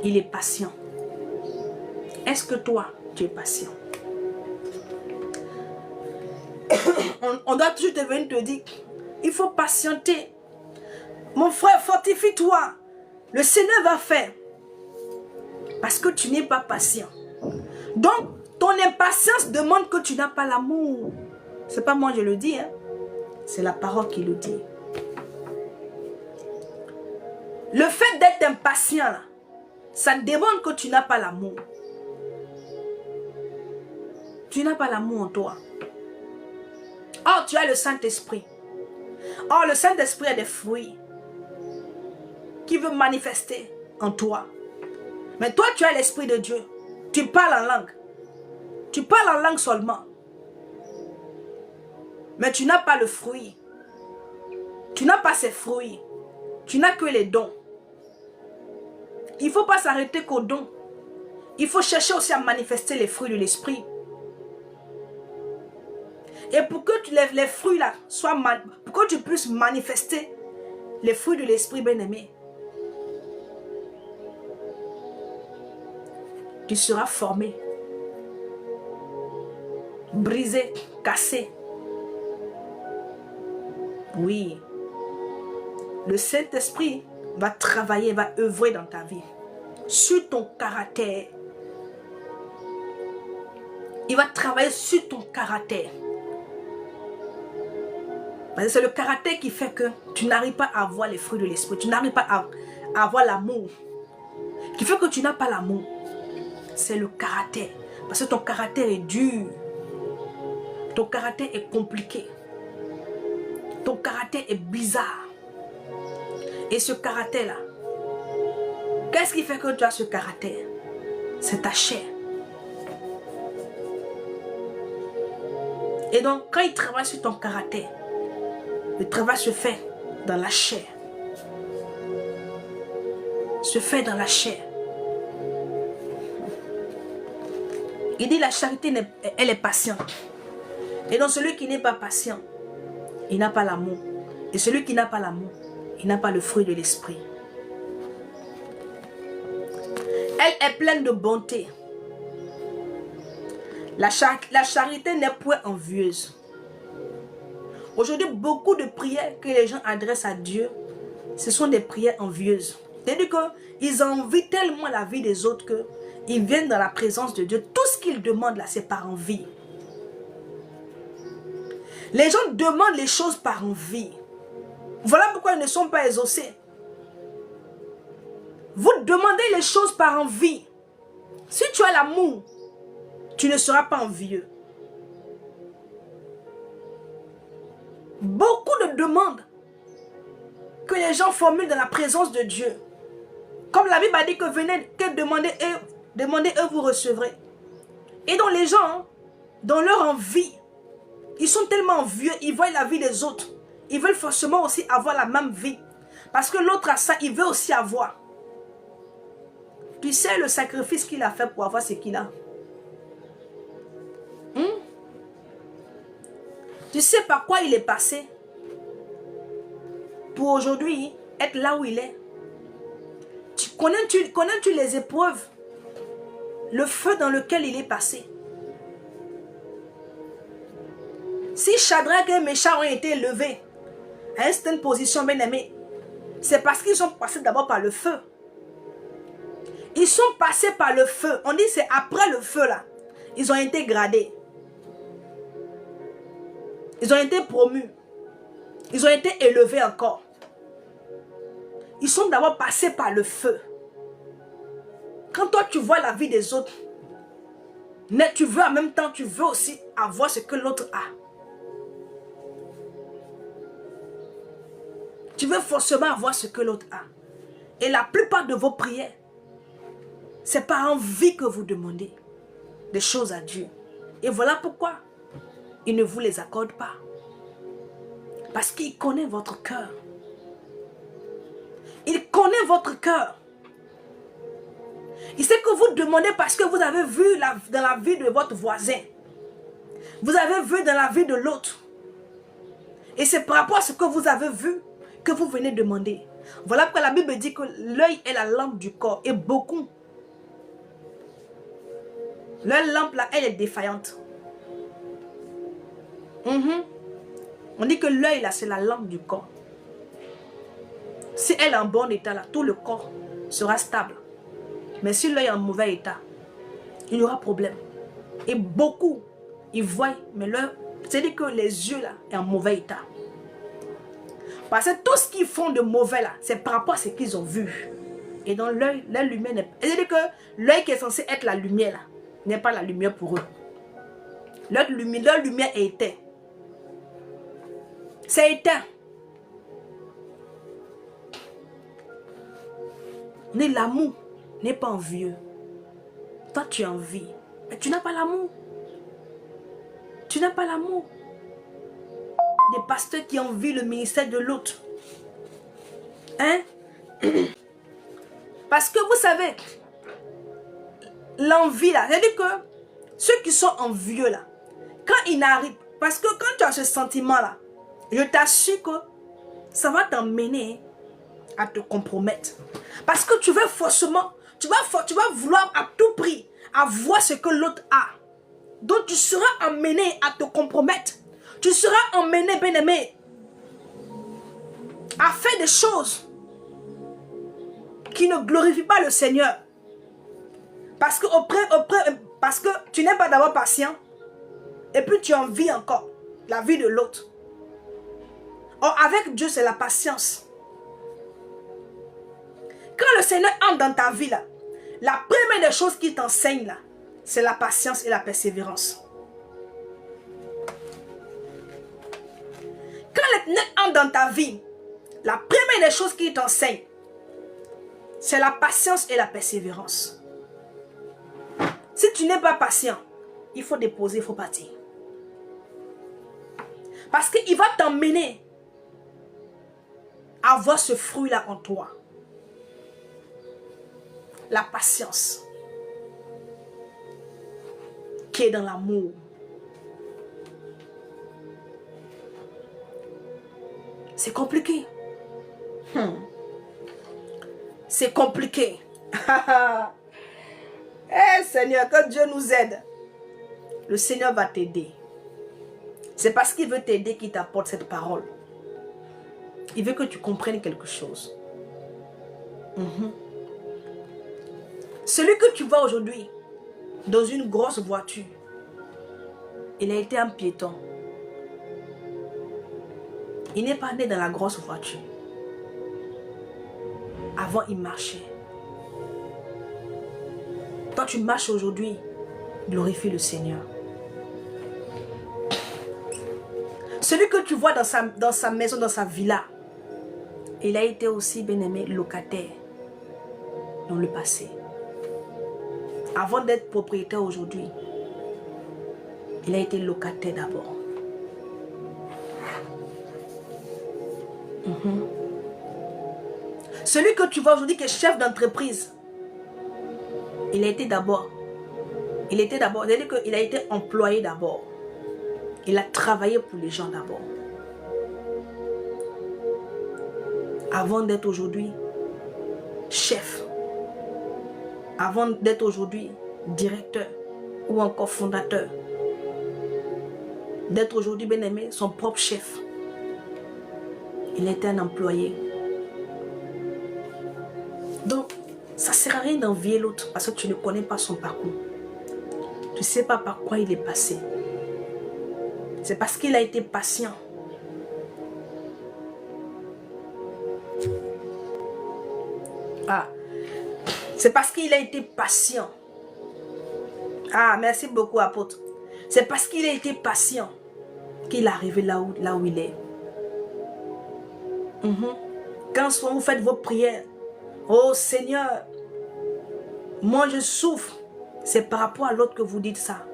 Il est patient. Est-ce que toi, tu es patient? On doit toujours te venir te dire, il faut patienter. Mon frère, fortifie-toi. Le Seigneur va faire. Parce que tu n'es pas patient. Donc, ton impatience demande que tu n'as pas l'amour. Ce n'est pas moi je le dis. Hein? C'est la parole qui le dit. Le fait d'être impatient, là, ça demande que tu n'as pas l'amour. Tu n'as pas l'amour en toi. Or, tu as le Saint-Esprit. Or, le Saint-Esprit a des fruits qui veut manifester en toi. Mais toi, tu as l'Esprit de Dieu. Tu parles en langue. Tu parles en langue seulement. Mais tu n'as pas le fruit. Tu n'as pas ces fruits. Tu n'as que les dons. Il ne faut pas s'arrêter qu'aux dons. Il faut chercher aussi à manifester les fruits de l'Esprit. Et pour que les fruits là soient, pour que tu puisses manifester les fruits de l'Esprit bien-aimé, tu seras formé, brisé, cassé. Oui. Le Saint-Esprit va travailler, va œuvrer dans ta vie, sur ton caractère. Il va travailler sur ton caractère. C'est le caractère qui fait que tu n'arrives pas à avoir les fruits de l'esprit. Tu n'arrives pas à avoir l'amour. Qui fait que tu n'as pas l'amour. C'est le caractère. Parce que ton caractère est dur. Ton caractère est compliqué. Ton caractère est bizarre. Et ce caractère-là, qu'est-ce qui fait que tu as ce caractère? C'est ta chair. Et donc, quand il travaille sur ton caractère, le travail se fait dans la chair. Se fait dans la chair. Il dit la charité, elle est patiente. Et donc celui qui n'est pas patient, il n'a pas l'amour. Et celui qui n'a pas l'amour, il n'a pas le fruit de l'esprit. Elle est pleine de bonté. La charité n'est point envieuse. Aujourd'hui, beaucoup de prières que les gens adressent à Dieu, ce sont des prières envieuses. C'est-à-dire qu'ils envient tellement la vie des autres qu'ils viennent dans la présence de Dieu. Tout ce qu'ils demandent là, c'est par envie. Les gens demandent les choses par envie. Voilà pourquoi ils ne sont pas exaucés. Vous demandez les choses par envie. Si tu as l'amour, tu ne seras pas envieux. Beaucoup de demandes que les gens formulent dans la présence de Dieu. Comme la Bible a dit que venez, que demandez et vous recevrez. Et donc les gens, dans leur envie, ils sont tellement envieux, ils voient la vie des autres. Ils veulent forcément aussi avoir la même vie. Parce que l'autre a ça, il veut aussi avoir. Tu sais le sacrifice qu'il a fait pour avoir ce qu'il a. Tu sais par quoi il est passé pour aujourd'hui être là où il est. Connais-tu les épreuves, le feu dans lequel il est passé? Si Shadrach et Meshach ont été élevés à une certaine position, bien aimé, c'est parce qu'ils sont passés d'abord par le feu. Ils sont passés par le feu. On dit c'est après le feu là. Ils ont été gradés. Ils ont été promus. Ils ont été élevés encore. Ils sont d'abord passés par le feu. Quand toi tu vois la vie des autres, mais tu veux en même temps, tu veux aussi avoir ce que l'autre a. Tu veux forcément avoir ce que l'autre a. Et la plupart de vos prières, c'est par envie que vous demandez des choses à Dieu. Et voilà pourquoi il ne vous les accorde pas. Parce qu'il connaît votre cœur. Il connaît votre cœur. Il sait que vous demandez parce que vous avez vu dans la vie de votre voisin. Vous avez vu dans la vie de l'autre. Et c'est par rapport à ce que vous avez vu que vous venez demander. Voilà pourquoi la Bible dit que l'œil est la lampe du corps. Et beaucoup, leur lampe là, elle est défaillante. On dit que l'œil là, c'est la lampe du corps. Si elle est en bon état là, tout le corps sera stable. Mais si l'œil est en mauvais état, il y aura problème. Et beaucoup, ils voient, mais leur, c'est-à-dire que les yeux là, sont en mauvais état. Parce que tout ce qu'ils font de mauvais là, c'est par rapport à ce qu'ils ont vu. Et dans l'œil, la lumière n'est pas... C'est-à-dire que l'œil qui est censé être la lumière là, n'est pas la lumière pour eux. Leur lumière est éteinte. C'est éteint. Mais l'amour n'est pas envieux. Toi, tu as envie. Mais tu n'as pas l'amour. Tu n'as pas l'amour. Des pasteurs qui envient le ministère de l'autre. Hein? Parce que vous savez, l'envie là, c'est-à-dire que ceux qui sont envieux là, quand ils n'arrivent, parce que quand tu as ce sentiment là, je t'assure que ça va t'emmener à te compromettre. Parce que tu veux forcément, tu vas vouloir à tout prix avoir ce que l'autre a. Donc tu seras emmené à te compromettre. Tu seras emmené, bien-aimé, à faire des choses qui ne glorifient pas le Seigneur. Parce que tu n'es pas d'abord patient. Et puis tu envies encore la vie de l'autre. Or, avec Dieu, c'est la patience. Quand le Seigneur entre dans ta vie, là, la première des choses qu'il t'enseigne, là, c'est la patience et la persévérance. Quand le Seigneur entre dans ta vie, la première des choses qu'il t'enseigne, c'est la patience et la persévérance. Si tu n'es pas patient, il faut déposer, il faut partir. Parce qu'il va t'emmener à avoir ce fruit-là en toi. La patience qui est dans l'amour. C'est compliqué. C'est compliqué. Eh Seigneur, que Dieu nous aide. Le Seigneur va t'aider. C'est parce qu'il veut t'aider qu'il t'apporte cette parole. Il veut que tu comprennes quelque chose. Celui que tu vois aujourd'hui dans une grosse voiture, il a été un piéton. Il n'est pas né dans la grosse voiture. Avant, il marchait. Toi, tu marches aujourd'hui. Glorifie le Seigneur. Celui que tu vois dans sa maison, dans sa villa, il a été aussi, bien-aimé, locataire dans le passé. Avant d'être propriétaire aujourd'hui, il a été locataire d'abord. Celui que tu vois aujourd'hui qui est chef d'entreprise, il a été d'abord. C'est-à-dire qu'il a été employé d'abord. Il a travaillé pour les gens d'abord. Avant d'être aujourd'hui chef. Avant d'être aujourd'hui directeur ou encore fondateur. D'être aujourd'hui, bien aimé, son propre chef. Il était un employé. Donc, ça ne sert à rien d'envier l'autre parce que tu ne connais pas son parcours. Tu ne sais pas par quoi il est passé. C'est parce qu'il a été patient. C'est parce qu'il a été patient. Merci beaucoup, apôtre. C'est parce qu'il a été patient qu'il est arrivé là où il est. Quand souvent vous faites vos prières, oh Seigneur, moi je souffre. C'est par rapport à l'autre que vous dites ça.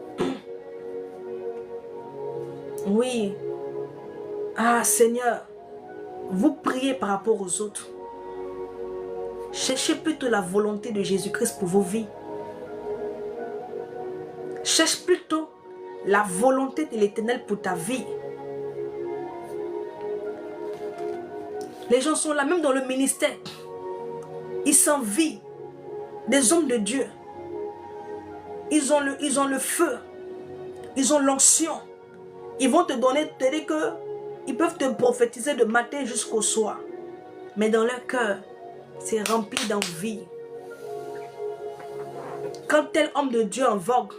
Oui. Seigneur, vous priez par rapport aux autres. Cherchez plutôt la volonté de Jésus-Christ pour vos vies. Cherche plutôt la volonté de l'Éternel pour ta vie. Les gens sont là, même dans le ministère. Ils s'envient des hommes de Dieu. Ils ont le feu. Ils ont l'onction. Ils vont te donner, te dire que ils peuvent te prophétiser de matin jusqu'au soir. Mais dans leur cœur, c'est rempli d'envie. Quand tel homme de Dieu en vogue,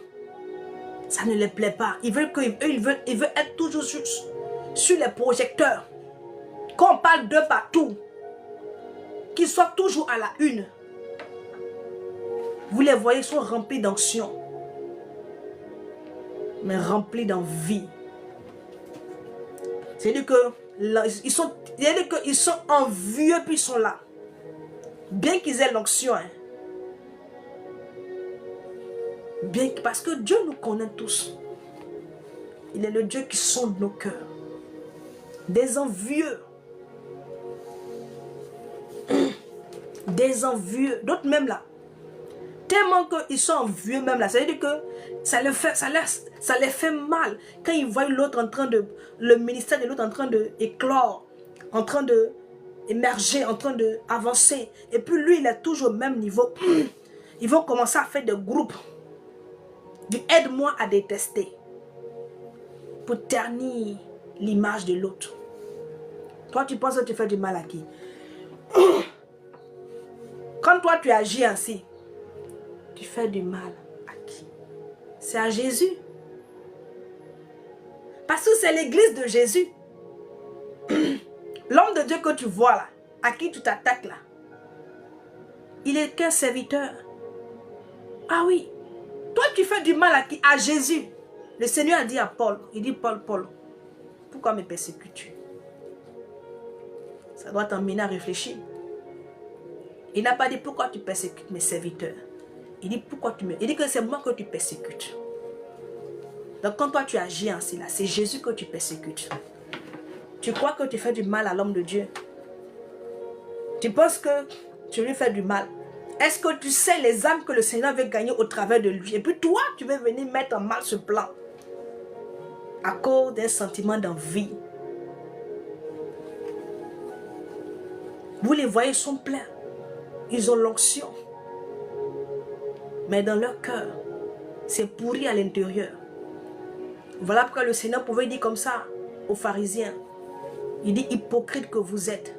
ça ne les plaît pas. Ils veulent être toujours sur les projecteurs. Quand on parle d'eux partout, qu'ils soient toujours à la une. Vous les voyez, ils sont remplis d'onction. Mais remplis d'envie. C'est-à-dire qu'ils sont envieux puis ils sont là. Bien qu'ils aient l'onction. Parce que Dieu nous connaît tous. Il est le Dieu qui sonde nos cœurs. Des envieux. Des envieux. D'autres même là. Tellement qu'ils sont envieux même là. C'est-à-dire que ça les fait mal. Quand ils voient l'autre en train de... Le ministère de l'autre en train d'éclore. En train de émerger, en train d'avancer. Et puis lui, il est toujours au même niveau. Ils vont commencer à faire des groupes. Aide-moi à détester. Pour ternir l'image de l'autre. Toi, tu penses que tu fais du mal à qui? Quand toi, tu agis ainsi, tu fais du mal à qui? C'est à Jésus. Parce que c'est l'église de Jésus. L'homme de Dieu que tu vois là, à qui tu t'attaques là, il est qu'un serviteur. Ah oui. Toi, tu fais du mal à qui? À Jésus. Le Seigneur a dit à Paul, il dit Paul, pourquoi me persécutes-tu? Ça doit t'emmener à réfléchir. Il n'a pas dit pourquoi tu persécutes mes serviteurs. Il dit, pourquoi tu me... Il dit que c'est moi que tu persécutes. Donc quand toi tu agis ainsi là, c'est Jésus que tu persécutes. Tu crois que tu fais du mal à l'homme de Dieu? Tu penses que tu lui fais du mal? Est-ce que tu sais les âmes que le Seigneur veut gagner au travers de lui? Et puis toi, tu veux venir mettre en mal ce plan à cause d'un sentiment d'envie. Vous les voyez, ils sont pleins. Ils ont l'onction. Mais dans leur cœur, c'est pourri à l'intérieur. Voilà pourquoi le Seigneur pouvait dire comme ça aux pharisiens. Il dit, hypocrite que vous êtes.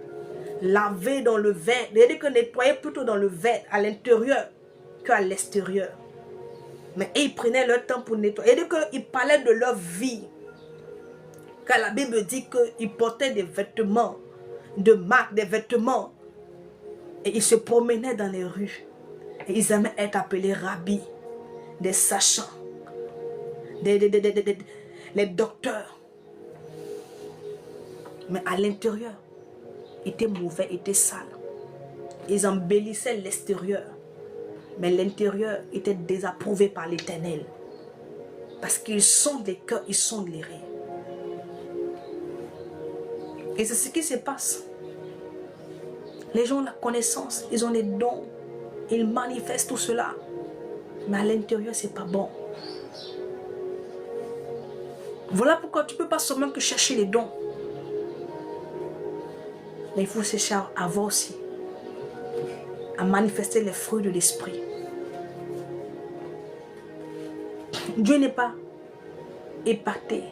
Lavez dans le verre. Il dit que nettoyez plutôt dans le verre à l'intérieur qu'à l'extérieur. Mais ils prenaient leur temps pour nettoyer. Il dit qu'ils parlaient de leur vie. Car la Bible dit qu'ils portaient des vêtements de marque, des vêtements. Et ils se promenaient dans les rues. Et ils aimaient être appelés rabbis, des sachants, les docteurs. Mais à l'intérieur, ils étaient mauvais, ils étaient sales. Ils embellissaient l'extérieur. Mais l'intérieur était désapprouvé par l'Éternel. Parce qu'ils sont des cœurs, ils sont les rires. Et c'est ce qui se passe. Les gens ont la connaissance, ils ont les dons. Ils manifestent tout cela. Mais à l'intérieur, ce n'est pas bon. Voilà pourquoi tu ne peux pas seulement que chercher les dons. Mais il faut chercher à avoir aussi. À manifester les fruits de l'esprit. Dieu n'est pas épaté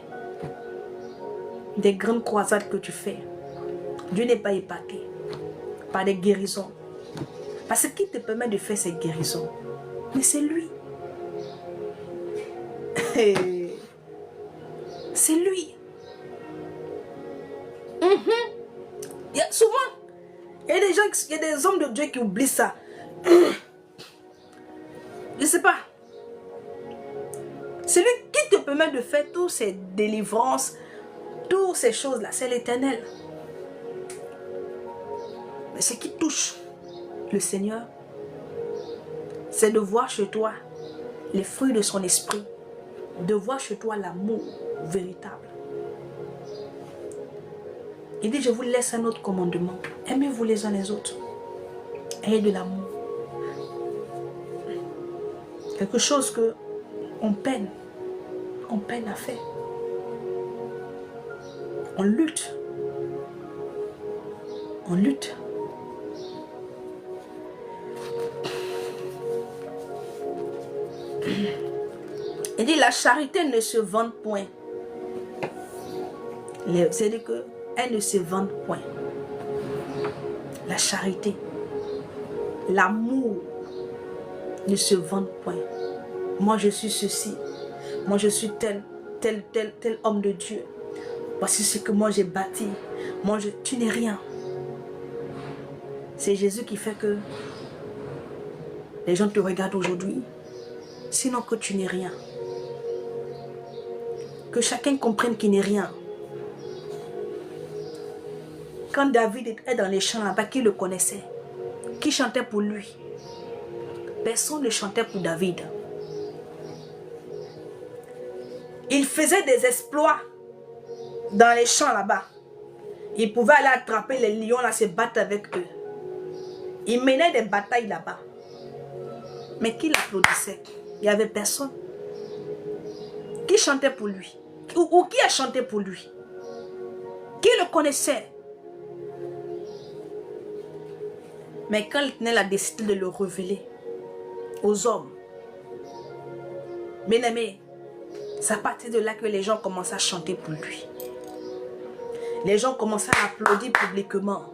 des grandes croisades que tu fais. Dieu n'est pas épaté par des guérisons. Parce que qui te permet de faire ces guérisons? Mais c'est lui. C'est lui. Il y a souvent, il y a des gens, il y a des hommes de Dieu qui oublient ça. Je ne sais pas. C'est lui qui te permet de faire toutes ces délivrances, toutes ces choses-là. C'est l'Éternel. Mais ce qui touche le Seigneur, c'est de voir chez toi les fruits de son esprit, de voir chez toi l'amour véritable. Il dit, je vous laisse un autre commandement. Aimez-vous les uns les autres. Ayez de l'amour. Quelque chose que on peine à faire. On lutte. On lutte. Il dit, la charité ne se vend point. C'est-à-dire qu'elle ne se vend point. La charité, l'amour ne se vend point. Moi, je suis ceci. Moi, je suis tel homme de Dieu. Voici ce que moi j'ai bâti. Tu n'es rien. C'est Jésus qui fait que les gens te regardent aujourd'hui. Sinon que tu n'es rien. Que chacun comprenne qu'il n'est rien. Quand David est dans les champs là-bas, qui le connaissait? Qui chantait pour lui? Personne ne chantait pour David. Il faisait des exploits dans les champs là-bas. Il pouvait aller attraper les lions là, se battre avec eux. Il menait des batailles là-bas. Mais qui l'applaudissait? Il n'y avait personne. Qui chantait pour lui? Ou qui a chanté pour lui? Qui le connaissait? Mais quand l'Éternel a décidé de le révéler aux hommes, bien aimé, c'est à partir de là que les gens commencent à chanter pour lui. Les gens commencent à applaudir publiquement.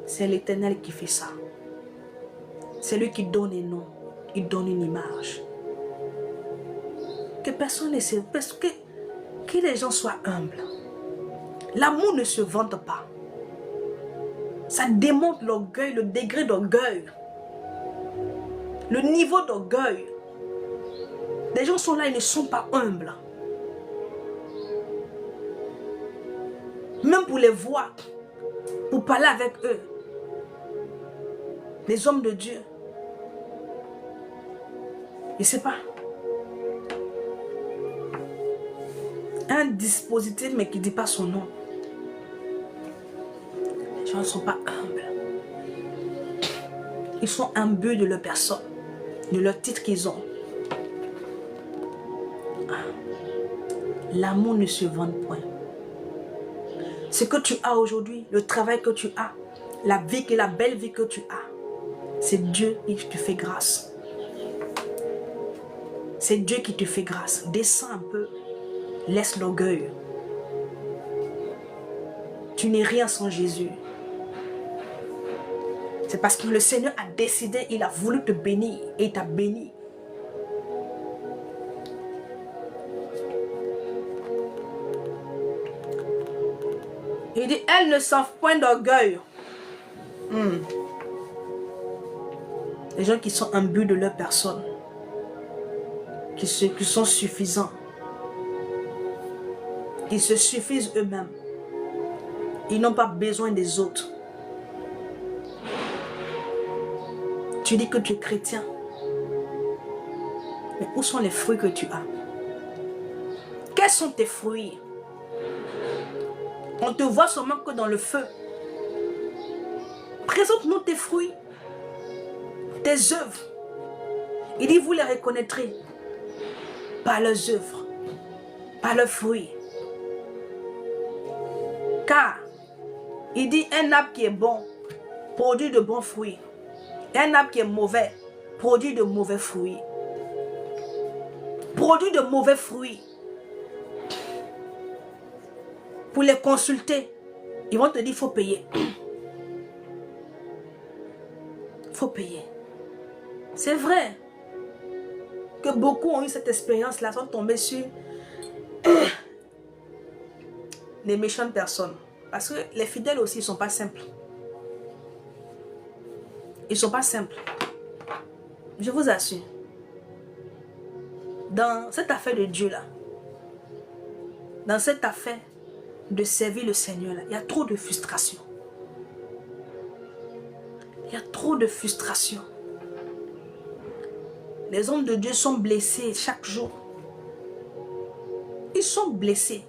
C'est l'Éternel qui fait ça. C'est lui qui donne un nom. Il donne une image. Que personne ne se... Que les gens soient humbles. L'amour ne se vante pas. Ça démontre l'orgueil, le degré d'orgueil. Le niveau d'orgueil. Les gens sont là, ils ne sont pas humbles. Même pour les voir, pour parler avec eux. les hommes de Dieu. Je ne sais pas. Un dispositif mais qui ne dit pas son nom. Les gens ne sont pas humbles. Ils sont imbus de leur personne, de leur titre qu'ils ont. L'amour ne se vend point. Ce que tu as aujourd'hui, le travail que tu as, la vie, la belle vie que tu as, c'est Dieu qui te fait grâce. C'est Dieu qui te fait grâce. Descends un peu. Laisse l'orgueil. Tu n'es rien sans Jésus. C'est parce que le Seigneur a décidé, il a voulu te bénir et il t'a béni. Il dit, elles ne savent point d'orgueil. Les gens qui sont imbus de leur personne, qui sont suffisants, ils se suffisent eux-mêmes. Ils n'ont pas besoin des autres. Tu dis que tu es chrétien. Mais où sont les fruits que tu as? Quels sont tes fruits? On te voit seulement que dans le feu. Présente-nous tes fruits, tes œuvres. Il dit, vous les reconnaîtrez par leurs œuvres, par leurs fruits. Car, il dit, un arbre qui est bon produit de bons fruits. Et un arbre qui est mauvais produit de mauvais fruits. Produit de mauvais fruits. Pour les consulter, ils vont te dire, il faut payer. Il faut payer. C'est vrai que beaucoup ont eu cette expérience-là, sont tombés sur les méchantes personnes. Parce que les fidèles aussi, ils ne sont pas simples. Ils ne sont pas simples. Je vous assure. Dans cette affaire de Dieu là, dans cette affaire de servir le Seigneur là, il y a trop de frustration. Il y a trop de frustration. Les hommes de Dieu sont blessés chaque jour. Ils sont blessés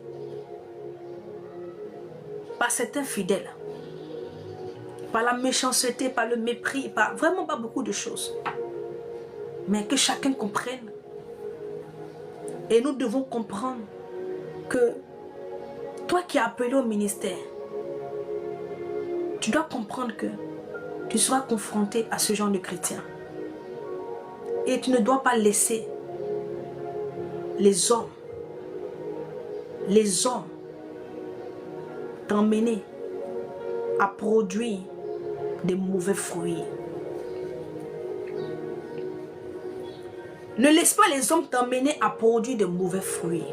par certains fidèles, par la méchanceté, par le mépris, par vraiment pas beaucoup de choses. Mais que chacun comprenne. Et nous devons comprendre que toi qui es appelé au ministère, tu dois comprendre que tu seras confronté à ce genre de chrétiens. Et tu ne dois pas laisser les hommes t'emmener à produire des mauvais fruits. Ne laisse pas les hommes t'emmener à produire de mauvais fruits.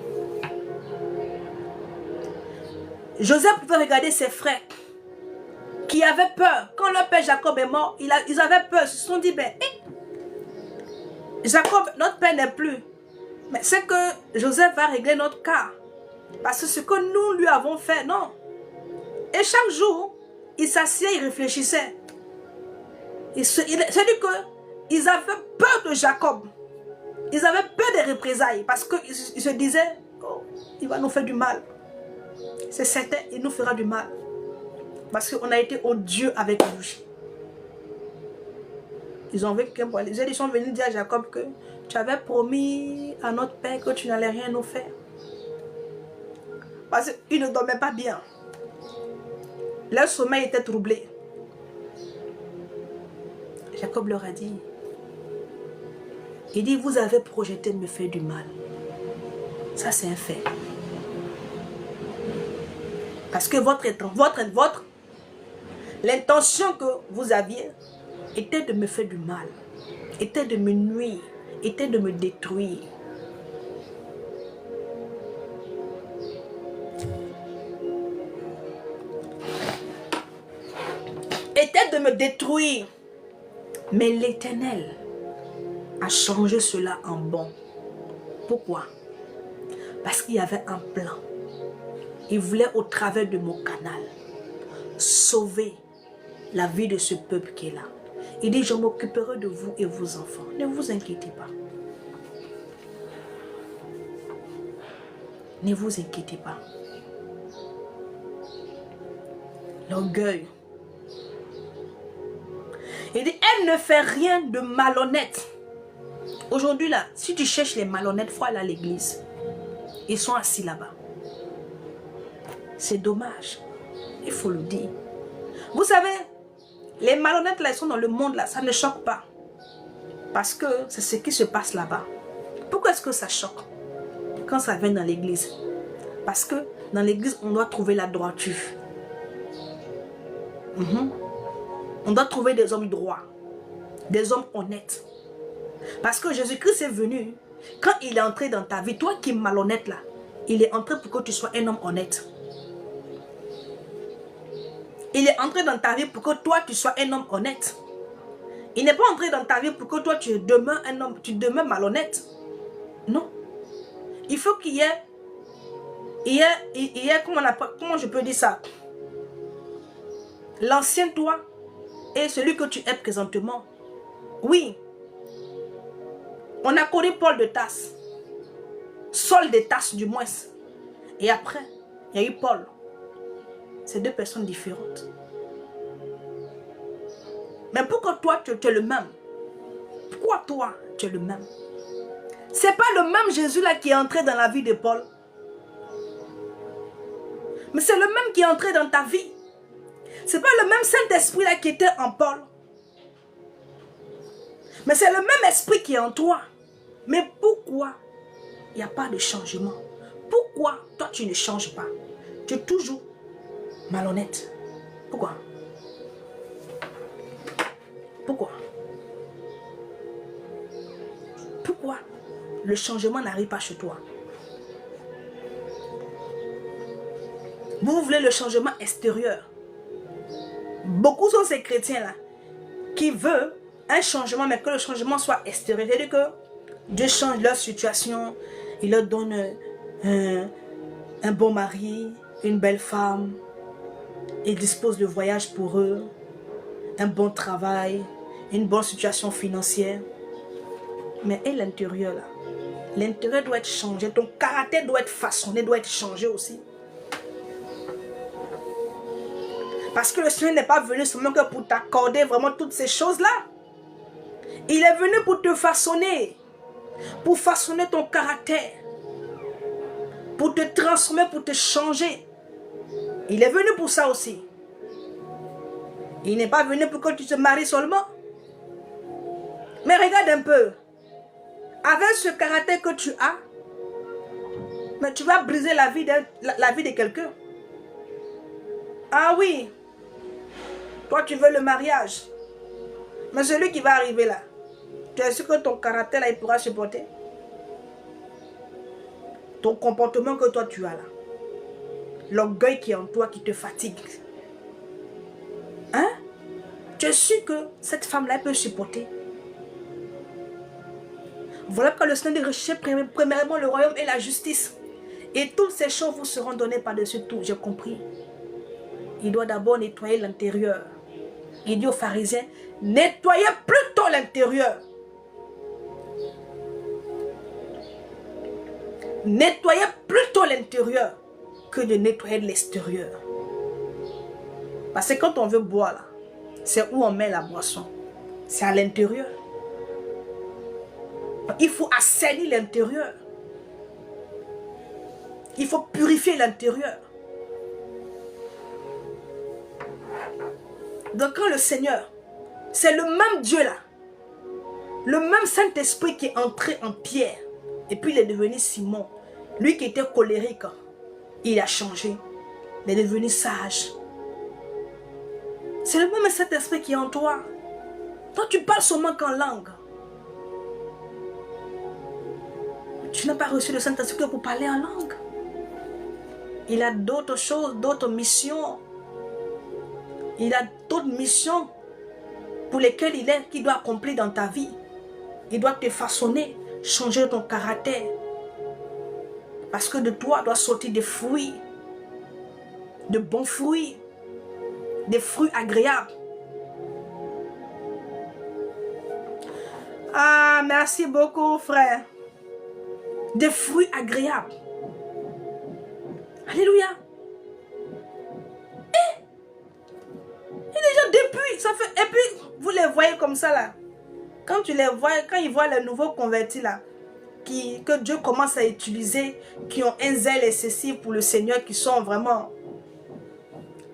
Joseph pouvait regarder ses frères qui avaient peur. Quand leur père Jacob est mort, ils avaient peur. Ils se sont dit, ben, Jacob, notre père n'est plus. Mais c'est que Joseph va régler notre cas. Parce que ce que nous lui avons fait, non. Et chaque jour, il s'assied, il réfléchissait. C'est-à-dire qu'ils avaient peur de Jacob. Ils avaient peur des représailles. Parce qu'ils se disaient, oh, il va nous faire du mal. C'est certain, il nous fera du mal. Parce qu'on a été odieux avec lui. Ils ont vécu qu'un poil. Ils sont venus dire à Jacob que tu avais promis à notre père que tu n'allais rien nous faire. Parce qu'ils ne dormaient pas bien. Leur sommeil était troublé. Jacob leur a dit, il dit, vous avez projeté de me faire du mal. Ça, c'est un fait. Parce que l'intention que vous aviez était de me faire du mal, était de me nuire, était de me détruire. Était de me détruire. Mais l'Éternel a changé cela en bon. Pourquoi? Parce qu'il y avait un plan. Il voulait au travers de mon canal sauver la vie de ce peuple qui est là. Il dit, je m'occuperai de vous et vos enfants. Ne vous inquiétez pas. Ne vous inquiétez pas. L'orgueil. Il dit, elle ne fait rien de malhonnête. Aujourd'hui là, si tu cherches les malhonnêtes, il faut aller à l'église. Ils sont assis là-bas. C'est dommage. Il faut le dire. Vous savez, les malhonnêtes là, ils sont dans le monde là, ça ne choque pas. Parce que c'est ce qui se passe là-bas. Pourquoi est-ce que ça choque quand ça vient dans l'église? Parce que dans l'église, on doit trouver la droiture. On doit trouver des hommes droits, des hommes honnêtes. Parce que Jésus-Christ est venu, quand il est entré dans ta vie, toi qui es malhonnête là, il est entré pour que tu sois un homme honnête. Il est entré dans ta vie pour que toi tu sois un homme honnête. Il n'est pas entré dans ta vie pour que toi tu demeures un homme, tu demeures malhonnête. Non. Il faut qu'il y ait, comment je peux dire ça? L'ancien toi et celui que tu es présentement. Oui. On a connu Paul de Tarse. Saul de Tarse du moins. Et après, il y a eu Paul. C'est deux personnes différentes. Mais pourquoi toi tu es le même? Pourquoi toi tu es le même? C'est pas le même Jésus là qui est entré dans la vie de Paul. Mais c'est le même qui est entré dans ta vie. C'est pas le même Saint-Esprit là qui était en Paul. Mais c'est le même esprit qui est en toi. Mais pourquoi il n'y a pas de changement? Pourquoi toi tu ne changes pas? Tu es toujours malhonnête. Pourquoi? Pourquoi? Pourquoi le changement n'arrive pas chez toi? Vous voulez le changement extérieur. Beaucoup sont ces chrétiens-là qui veulent un changement, mais que le changement soit extérieur. C'est-à-dire que Dieu change leur situation, il leur donne un bon mari, une belle femme, il dispose de voyage pour eux, un bon travail, une bonne situation financière. Mais et l'intérieur là? L'intérieur doit être changé, ton caractère doit être façonné, doit être changé aussi. Parce que le Seigneur n'est pas venu seulement que pour t'accorder vraiment toutes ces choses-là. Il est venu pour te façonner, pour façonner ton caractère, pour te transformer, pour te changer. Il est venu pour ça aussi. Il n'est pas venu pour que tu te maries seulement. Mais regarde un peu. Avec ce caractère que tu as, mais tu vas briser la vie de quelqu'un. Ah oui. Toi, tu veux le mariage. Mais celui qui va arriver là, tu es sûr que ton caractère là, il pourra supporter? Ton comportement que toi tu as là. L'orgueil qui est en toi qui te fatigue. Hein? Tu es sûr que cette femme-là peut supporter? Voilà pourquoi le Seigneur dit recherchez premièrement le royaume et la justice. Et toutes ces choses vous seront données par-dessus tout. J'ai compris. Il doit d'abord nettoyer l'intérieur. Il dit aux pharisiens, nettoyez plutôt l'intérieur. Nettoyez plutôt l'intérieur que de nettoyer l'extérieur. Parce que quand on veut boire là, c'est où on met la boisson. C'est à l'intérieur. Il faut assainir l'intérieur. Il faut purifier l'intérieur. Donc quand le Seigneur, c'est le même Dieu là, le même Saint-Esprit qui est entré en Pierre, et puis il est devenu Simon, lui qui était colérique, il a changé, il est devenu sage. C'est le même Saint-Esprit qui est en toi. Toi tu parles seulement qu'en langue. Tu n'as pas reçu le Saint-Esprit que pour parler en langue. Il a d'autres choses, d'autres missions. Il a d'autres missions pour lesquelles qu'il doit accomplir dans ta vie. Il doit te façonner, changer ton caractère. Parce que de toi doit sortir des fruits, de bons fruits, des fruits agréables. Ah, merci beaucoup, frère. Des fruits agréables. Alléluia. Et les gens depuis, ça fait... Et puis, vous les voyez comme ça là. Quand tu les vois, quand ils voient les nouveaux convertis là, que Dieu commence à utiliser, qui ont un zèle excessif pour le Seigneur, qui sont vraiment...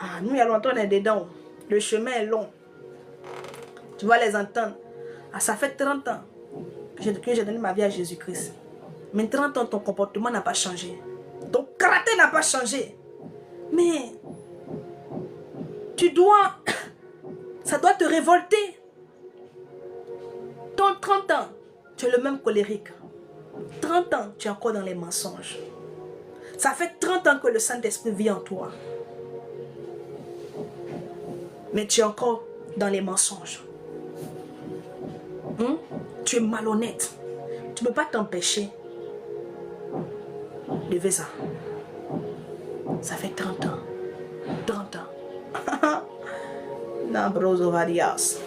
Ah, nous, il y a longtemps, on est dedans. Le chemin est long. Tu vas les entendre. Ah, ça fait 30 ans que j'ai donné ma vie à Jésus-Christ. Mais 30 ans, ton comportement n'a pas changé. Ton caractère n'a pas changé. Mais tu dois... Ça doit te révolter. Ton 30 ans, tu es le même colérique. 30 ans, tu es encore dans les mensonges. Ça fait 30 ans que le Saint-Esprit vit en toi. Mais tu es encore dans les mensonges. Tu es malhonnête. Tu ne peux pas t'empêcher de faire ça. Ça fait 30 ans. 30 ans. Nambroso varias.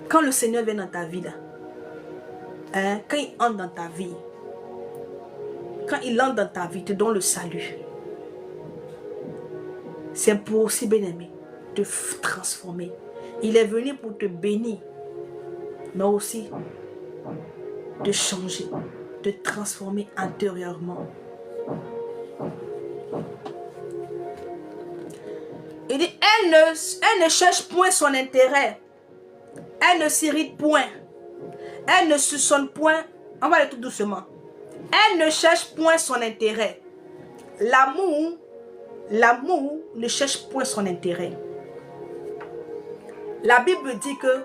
Quand le Seigneur vient dans ta vie, là, quand il entre dans ta vie, te donne le salut. C'est pour aussi, bien-aimé, te transformer. Il est venu pour te bénir, mais aussi de changer, de transformer intérieurement. Il dit, elle ne cherche point son intérêt. Elle ne s'irrite point. Elle ne se sonne point. On va aller tout doucement. Elle ne cherche point son intérêt. L'amour ne cherche point son intérêt. La Bible dit que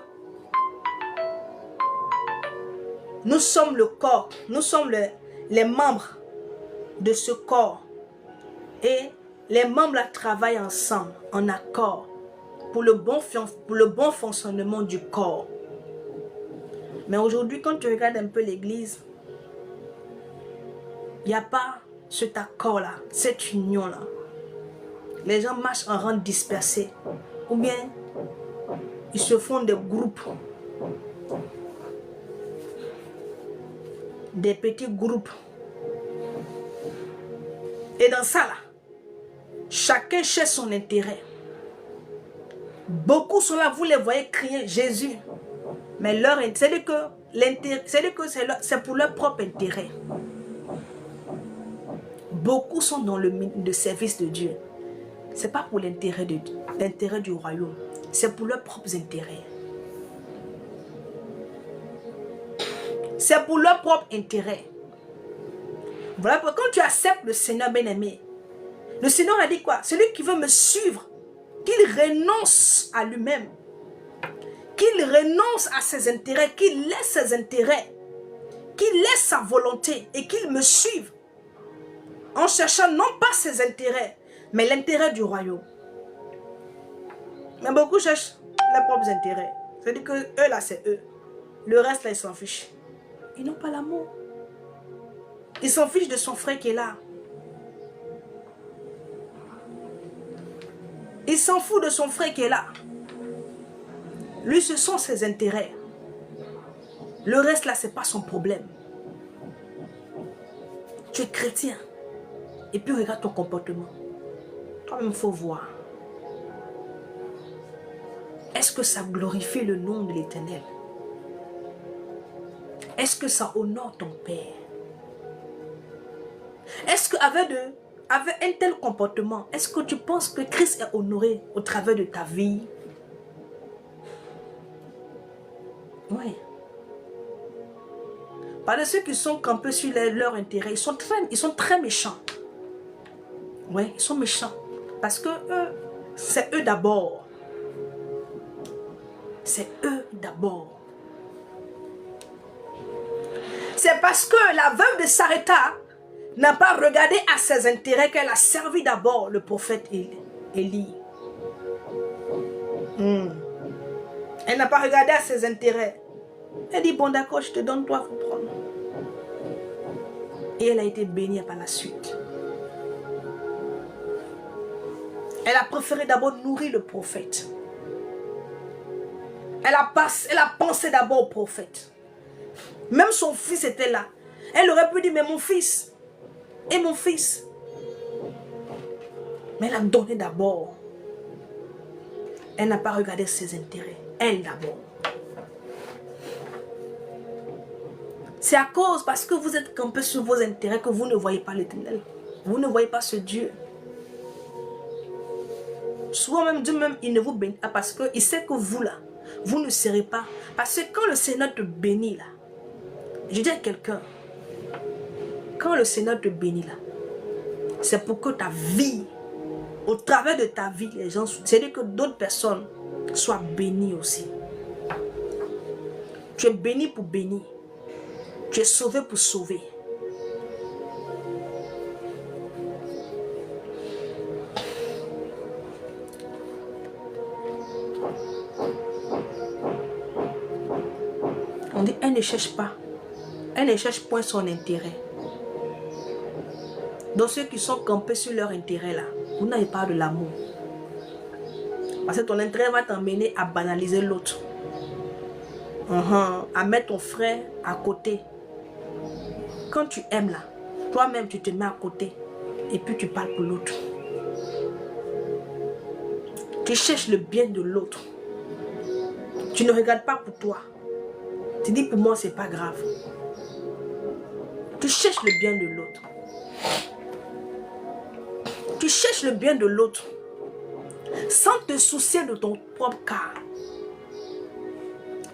nous sommes le corps, nous sommes les membres de ce corps. Et les membres là travaillent ensemble, en accord, pour le bon fonctionnement du corps. Mais aujourd'hui, quand tu regardes un peu l'église, il n'y a pas cet accord-là, cette union-là. Les gens marchent en rang dispersé. Ou bien, ils se font des groupes. Des petits groupes. Et dans ça, là, chacun cherche son intérêt. Beaucoup sont là, vous les voyez crier Jésus. Mais leur intérêt, c'est pour leur propre intérêt. Beaucoup sont dans le service de Dieu. Ce n'est pas pour l'intérêt du royaume. C'est pour leurs propres intérêts. C'est pour leur propre intérêt. Voilà pourquoi quand tu acceptes le Seigneur bien-aimé, le Seigneur a dit quoi? Celui qui veut me suivre, qu'il renonce à lui-même, qu'il renonce à ses intérêts, qu'il laisse ses intérêts, qu'il laisse sa volonté et qu'il me suive en cherchant non pas ses intérêts, mais l'intérêt du royaume. Mais beaucoup cherchent leurs propres intérêts. C'est-à-dire que eux là, c'est eux. Le reste là, ils s'en fichent. Ils n'ont pas l'amour. Ils s'en fichent de son frère qui est là. Il s'en fout de son frère qui est là. Lui, ce sont ses intérêts. Le reste là, ce n'est pas son problème. Tu es chrétien. Et puis regarde ton comportement. Toi-même, il faut voir. Est-ce que ça glorifie le nom de l'Éternel? Est-ce que ça honore ton Père? Est-ce qu'avec un tel comportement, est-ce que tu penses que Christ est honoré au travers de ta vie? Oui. Par de ceux qui sont campés sur leur intérêt, ils sont très méchants. Oui, ils sont méchants. Parce que c'est eux d'abord. C'est eux d'abord. C'est parce que la veuve de Sarepta n'a pas regardé à ses intérêts qu'elle a servi d'abord le prophète Élie. Elle n'a pas regardé à ses intérêts. Elle dit, bon d'accord, je te donne, toi, il faut prendre. Et elle a été bénie par la suite. Elle a préféré d'abord nourrir le prophète. Elle a pensé d'abord au prophète. Même son fils était là. Elle aurait pu dire, mais mon fils. Et mon fils. Mais elle a donné d'abord. Elle n'a pas regardé ses intérêts. Elle d'abord. C'est à cause, parce que vous êtes campé sur vos intérêts, que vous ne voyez pas l'Éternel. Vous ne voyez pas ce Dieu. Souvent même Dieu même, il ne vous bénit pas parce qu'il sait que vous là, vous ne serez pas. Parce que quand le Seigneur te bénit là, je dis à quelqu'un, quand le Seigneur te bénit là, c'est pour que ta vie, au travers de ta vie, les gens, c'est-à-dire que d'autres personnes soient bénies aussi. Tu es béni pour bénir. Tu es sauvé pour sauver. On dit, elle ne cherche pas. Elle ne cherche point son intérêt. Donc ceux qui sont campés sur leur intérêt là, vous n'avez pas de l'amour. Parce que ton intérêt va t'emmener à banaliser l'autre. À mettre ton frère à côté. Quand tu aimes là, toi-même tu te mets à côté. Et puis tu parles pour l'autre. Tu cherches le bien de l'autre. Tu ne regardes pas pour toi. Tu dis pour moi c'est pas grave. Tu cherches le bien de l'autre. Tu cherches le bien de l'autre. Sans te soucier de ton propre cas.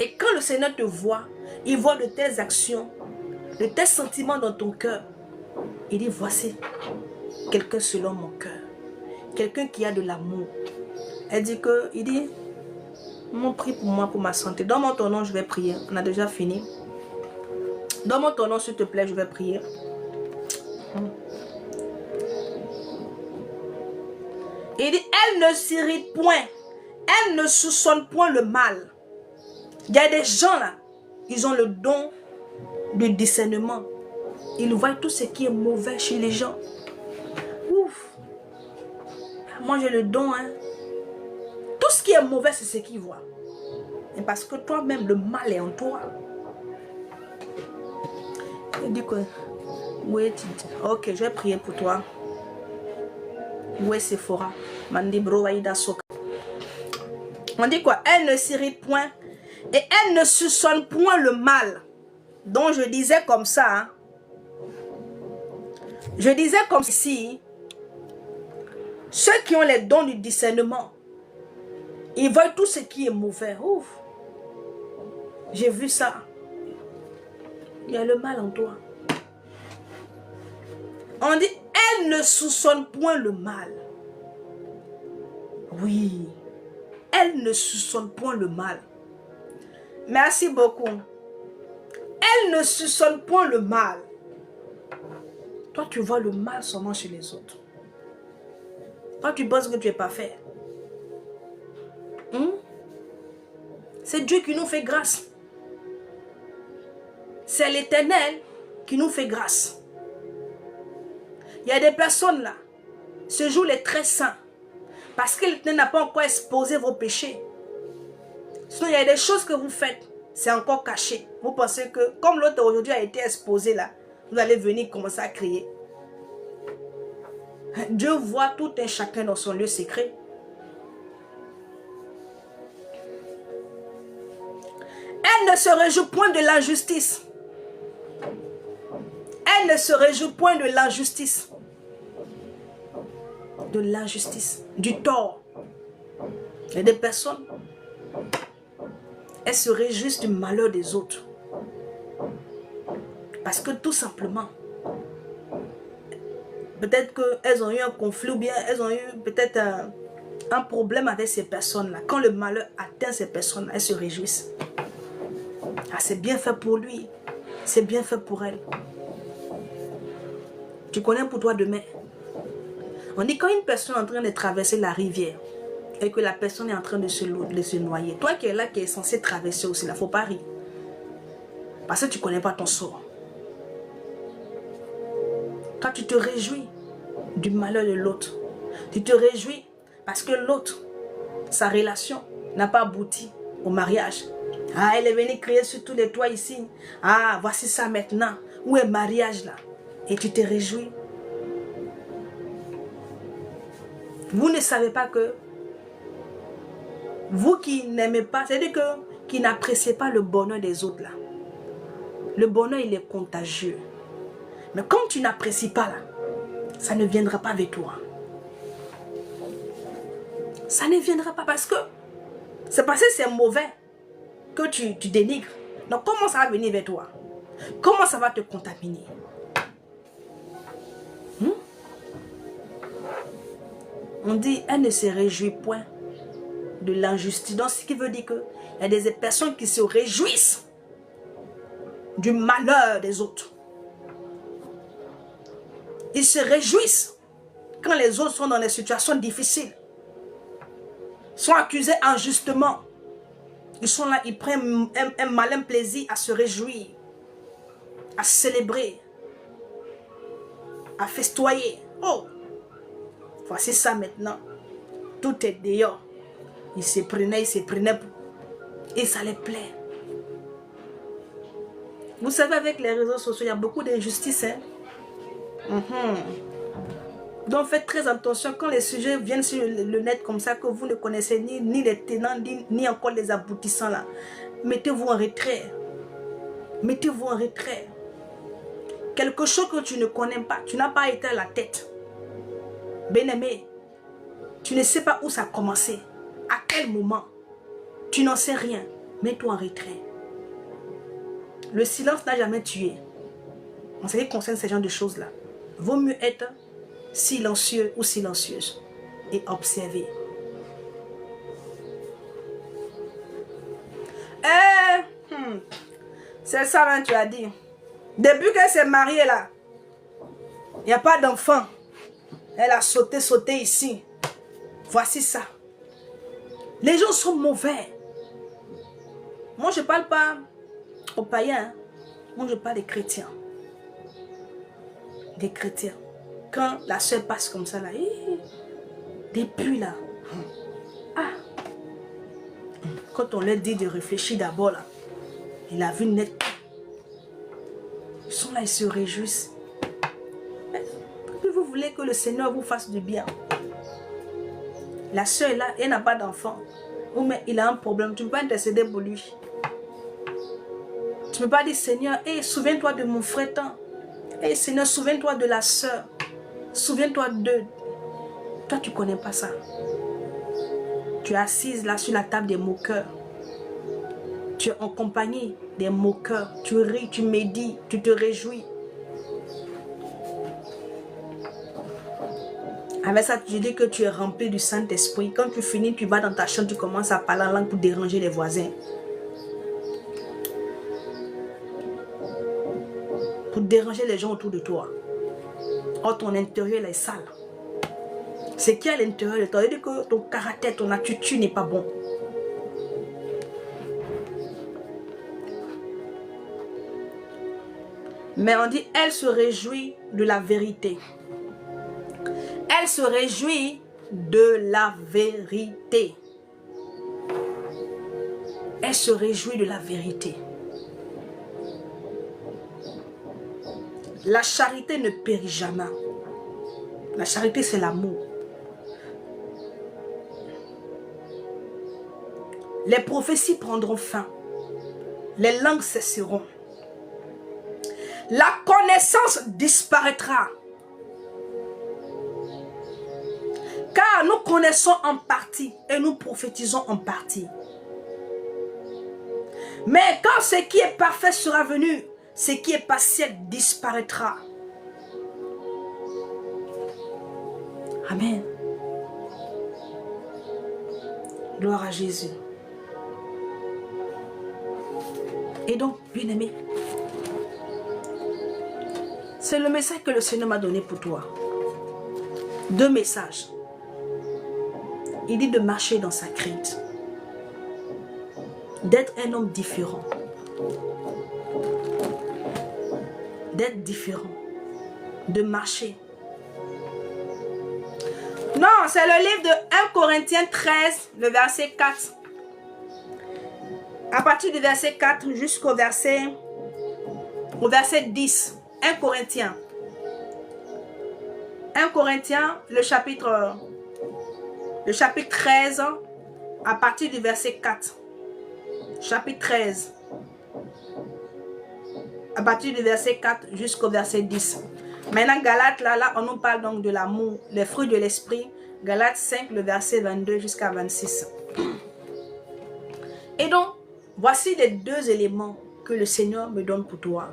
Et quand le Seigneur te voit, il voit de tes actions, de tes sentiments dans ton cœur. Il dit, voici quelqu'un selon mon cœur. Quelqu'un qui a de l'amour. Il dit, mon prie pour moi, pour ma santé. Donne-moi ton nom, je vais prier. On a déjà fini. Donne-moi ton nom, s'il te plaît, je vais prier. Il dit, elle ne s'irrite point. Elle ne soupçonne point le mal. Il y a des gens là, ils ont le don de discernement. Ils voient tout ce qui est mauvais chez les gens. Ouf. Moi j'ai le don. Tout ce qui est mauvais, c'est ce qu'ils voient. Et parce que toi-même, le mal est en toi. Il dit que, oui, ok, je vais prier pour toi. Oui, Sephora. On dit quoi? Elle ne s'irrite point. Et elle ne soupçonne point le mal. Donc je disais comme ça. Je disais comme si ceux qui ont les dons du discernement, ils voient tout ce qui est mauvais. Ouf. J'ai vu ça. Il y a le mal en toi. On dit, elle ne soupçonne point le mal. Oui. Elle ne soupçonne point le mal. Merci beaucoup. Elle ne soupçonne point le mal. Toi, tu vois le mal seulement chez les autres. Toi, tu penses que tu es parfait. C'est Dieu qui nous fait grâce. C'est l'Éternel qui nous fait grâce. Il y a des personnes là, ce jour les très saints, parce que l'Éternel n'a pas encore exposé vos péchés. Sinon, il y a des choses que vous faites, c'est encore caché. Vous pensez que, comme l'autre aujourd'hui a été exposé là, vous allez venir commencer à crier. Dieu voit tout un chacun dans son lieu secret. Elle ne se réjouit point de l'injustice. Elle ne se réjouit point de l'injustice. De l'injustice, du tort. Il y a des personnes, elles se réjouissent du malheur des autres. Parce que tout simplement, peut-être qu'elles ont eu un conflit ou bien elles ont eu peut-être un problème avec ces personnes-là. Quand le malheur atteint ces personnes-là, elles se réjouissent. Ah, c'est bien fait pour lui. C'est bien fait pour elle. Tu connais pour toi demain. On dit quand une personne est en train de traverser la rivière et que la personne est en train de se noyer, toi qui es là, qui est censé traverser aussi, il ne faut pas rire. Parce que tu ne connais pas ton sort. Toi, tu te réjouis du malheur de l'autre. Tu te réjouis parce que l'autre, sa relation n'a pas abouti. au mariage. Ah, elle est venue crier sur tous les toits ici. Ah, voici ça maintenant. Où est le mariage là? Et tu te réjouis. Vous ne savez pas que vous qui n'aimez pas, c'est-à-dire que qui n'appréciez pas le bonheur des autres là. Le bonheur, il est contagieux. Mais comme tu n'apprécies pas là, ça ne viendra pas vers toi. Ça ne viendra pas parce que c'est parce que c'est mauvais que tu dénigres. Donc comment ça va venir vers toi? Comment ça va te contaminer? On dit, elle ne se réjouit point de l'injustice. Donc ce qui veut dire qu'il y a des personnes qui se réjouissent du malheur des autres. Ils se réjouissent quand les autres sont dans des situations difficiles, sont accusés injustement. Ils sont là, ils prennent un malin plaisir à se réjouir, à célébrer, à festoyer. Oh, voici ça maintenant. Tout est dehors. Ils se prenaient et ça les plaît. Vous savez, avec les réseaux sociaux, il y a beaucoup d'injustices. Donc faites très attention quand les sujets viennent sur le net comme ça, que vous ne connaissez ni les tenants, ni encore les aboutissants là. Mettez-vous en retrait. Mettez-vous en retrait. Quelque chose que tu ne connais pas, tu n'as pas été à la tête. Bien-aimé, tu ne sais pas où ça a commencé, à quel moment. Tu n'en sais rien. Mets-toi en retrait. Le silence n'a jamais tué. En ce qui concerne ces genres de choses-là, vaut mieux être silencieux ou silencieuse et observer. C'est ça, hein, tu as dit. Depuis qu'elle s'est mariée là, il n'y a pas d'enfant. Elle a sauté ici. Voici ça. Les gens sont mauvais. Moi, je ne parle pas aux païens. Moi, je parle des chrétiens. Des chrétiens. Quand la soeur passe comme ça, là, depuis là, quand on leur dit de réfléchir d'abord, là, il a vu net. Ils sont là, ils se réjouissent. Mais vous voulez que le Seigneur vous fasse du bien. La soeur est là, elle n'a pas d'enfant. Ou mais il a un problème, tu ne peux pas intercéder pour lui. Tu ne peux pas dire, Seigneur, souviens-toi de mon frère tant. Seigneur, souviens-toi de la soeur. Souviens-toi de... Toi, tu ne connais pas ça. Tu es assise là sur la table des moqueurs. Tu es en compagnie des moqueurs. Tu ris, tu médites, tu te réjouis. Avec ça, tu dis que tu es rempli du Saint-Esprit. Quand tu finis, tu vas dans ta chambre, tu commences à parler en langue pour déranger les voisins. Pour déranger les gens autour de toi. Oh, ton intérieur est sale. Ce qui est à l'intérieur de toi, c'est que ton caractère, ton attitude n'est pas bon. Mais on dit, elle se réjouit de la vérité. Elle se réjouit de la vérité. Elle se réjouit de la vérité. La charité ne périt jamais. La charité, c'est l'amour. Les prophéties prendront fin. Les langues cesseront. La connaissance disparaîtra. Car nous connaissons en partie et nous prophétisons en partie. Mais quand ce qui est parfait sera venu, ce qui est partiel disparaîtra. Amen. Gloire à Jésus. Et donc, bien-aimé, c'est le message que le Seigneur m'a donné pour toi. 2 messages. Il dit de marcher dans sa crainte. D'être un homme différent. D'être différent. De marcher. Non, c'est le livre de 1 Corinthiens 13, le verset 4. À partir du verset 4 jusqu'au verset 10. 1 Corinthiens. 1 Corinthiens, le chapitre 13, à partir du verset 4. Chapitre 13. À partir du verset 4 jusqu'au verset 10. Maintenant, Galates, là, on nous parle donc de l'amour, les fruits de l'esprit. Galates 5, le verset 22 jusqu'à 26. Et donc, voici les deux éléments que le Seigneur me donne pour toi.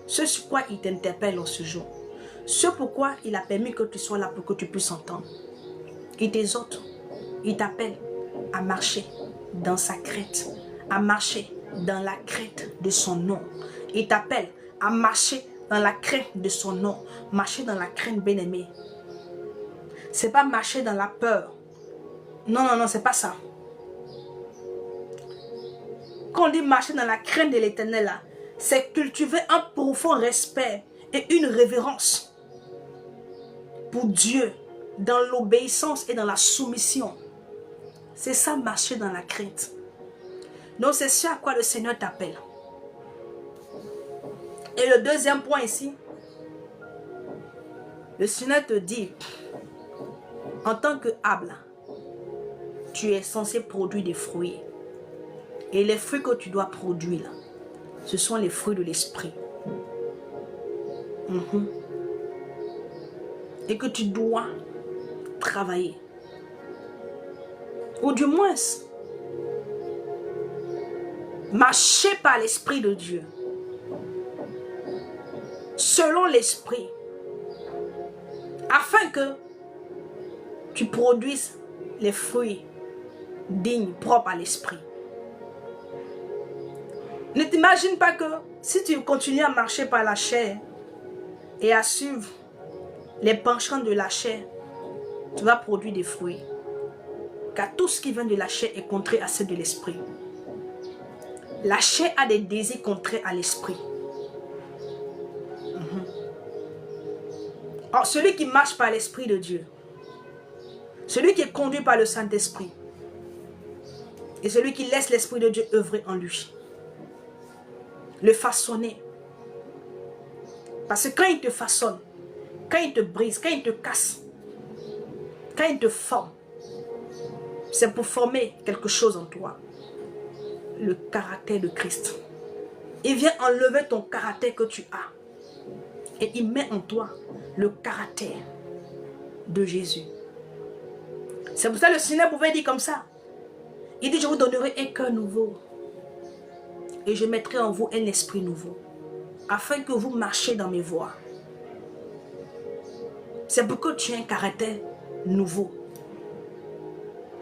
Ce sur quoi il t'interpelle en ce jour. Ce pourquoi il a permis que tu sois là pour que tu puisses entendre. Il t'exhorte, il t'appelle à marcher dans sa crête, à marcher dans la crête de son nom. Il t'appelle à marcher dans la crainte de son nom. Marcher dans la crainte, bien-aimé. C'est pas marcher dans la peur. Non, non, non, c'est pas ça. Quand on dit marcher dans la crainte de l'Éternel, c'est cultiver un profond respect et une révérence pour Dieu, dans l'obéissance et dans la soumission. C'est ça, marcher dans la crainte. Donc, c'est ce à quoi le Seigneur t'appelle. Et le deuxième point ici, le Seigneur te dit, en tant qu'arbre, tu es censé produire des fruits. Et les fruits que tu dois produire, ce sont les fruits de l'esprit. Et que tu dois travailler. Ou du moins, marcher par l'Esprit de Dieu. Selon l'Esprit. Afin que tu produises les fruits dignes, propres à l'Esprit. Ne t'imagine pas que si tu continues à marcher par la chair et à suivre les penchants de la chair, tu vas produire des fruits. Car tout ce qui vient de la chair est contraire à ceux de l'esprit. La chair a des désirs contraires à l'esprit. Or, celui qui marche par l'Esprit de Dieu, celui qui est conduit par le Saint-Esprit, et celui qui laisse l'Esprit de Dieu œuvrer en lui, le façonner. Parce que quand il te façonne, quand il te brise, quand il te casse, quand il te forme, c'est pour former quelque chose en toi. Le caractère de Christ. Il vient enlever ton caractère que tu as. Et il met en toi le caractère de Jésus. C'est pour ça que le Seigneur pouvait dire comme ça. Il dit, je vous donnerai un cœur nouveau. Et je mettrai en vous un esprit nouveau. Afin que vous marchiez dans mes voies. C'est pour que tu aies un caractère nouveau.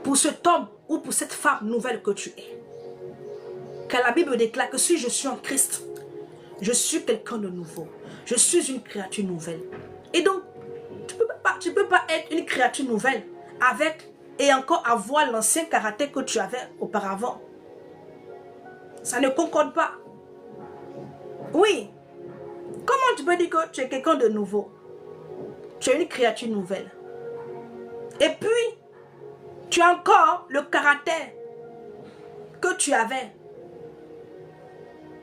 Pour cet homme ou pour cette femme nouvelle que tu es. Car la Bible déclare que si je suis en Christ, je suis quelqu'un de nouveau. Je suis une créature nouvelle. Et donc, tu ne peux pas être une créature nouvelle avec et encore avoir l'ancien caractère que tu avais auparavant. Ça ne concorde pas. Oui. Comment tu peux dire que tu es quelqu'un de nouveau? Tu es une créature nouvelle. Et puis, tu as encore le caractère que tu avais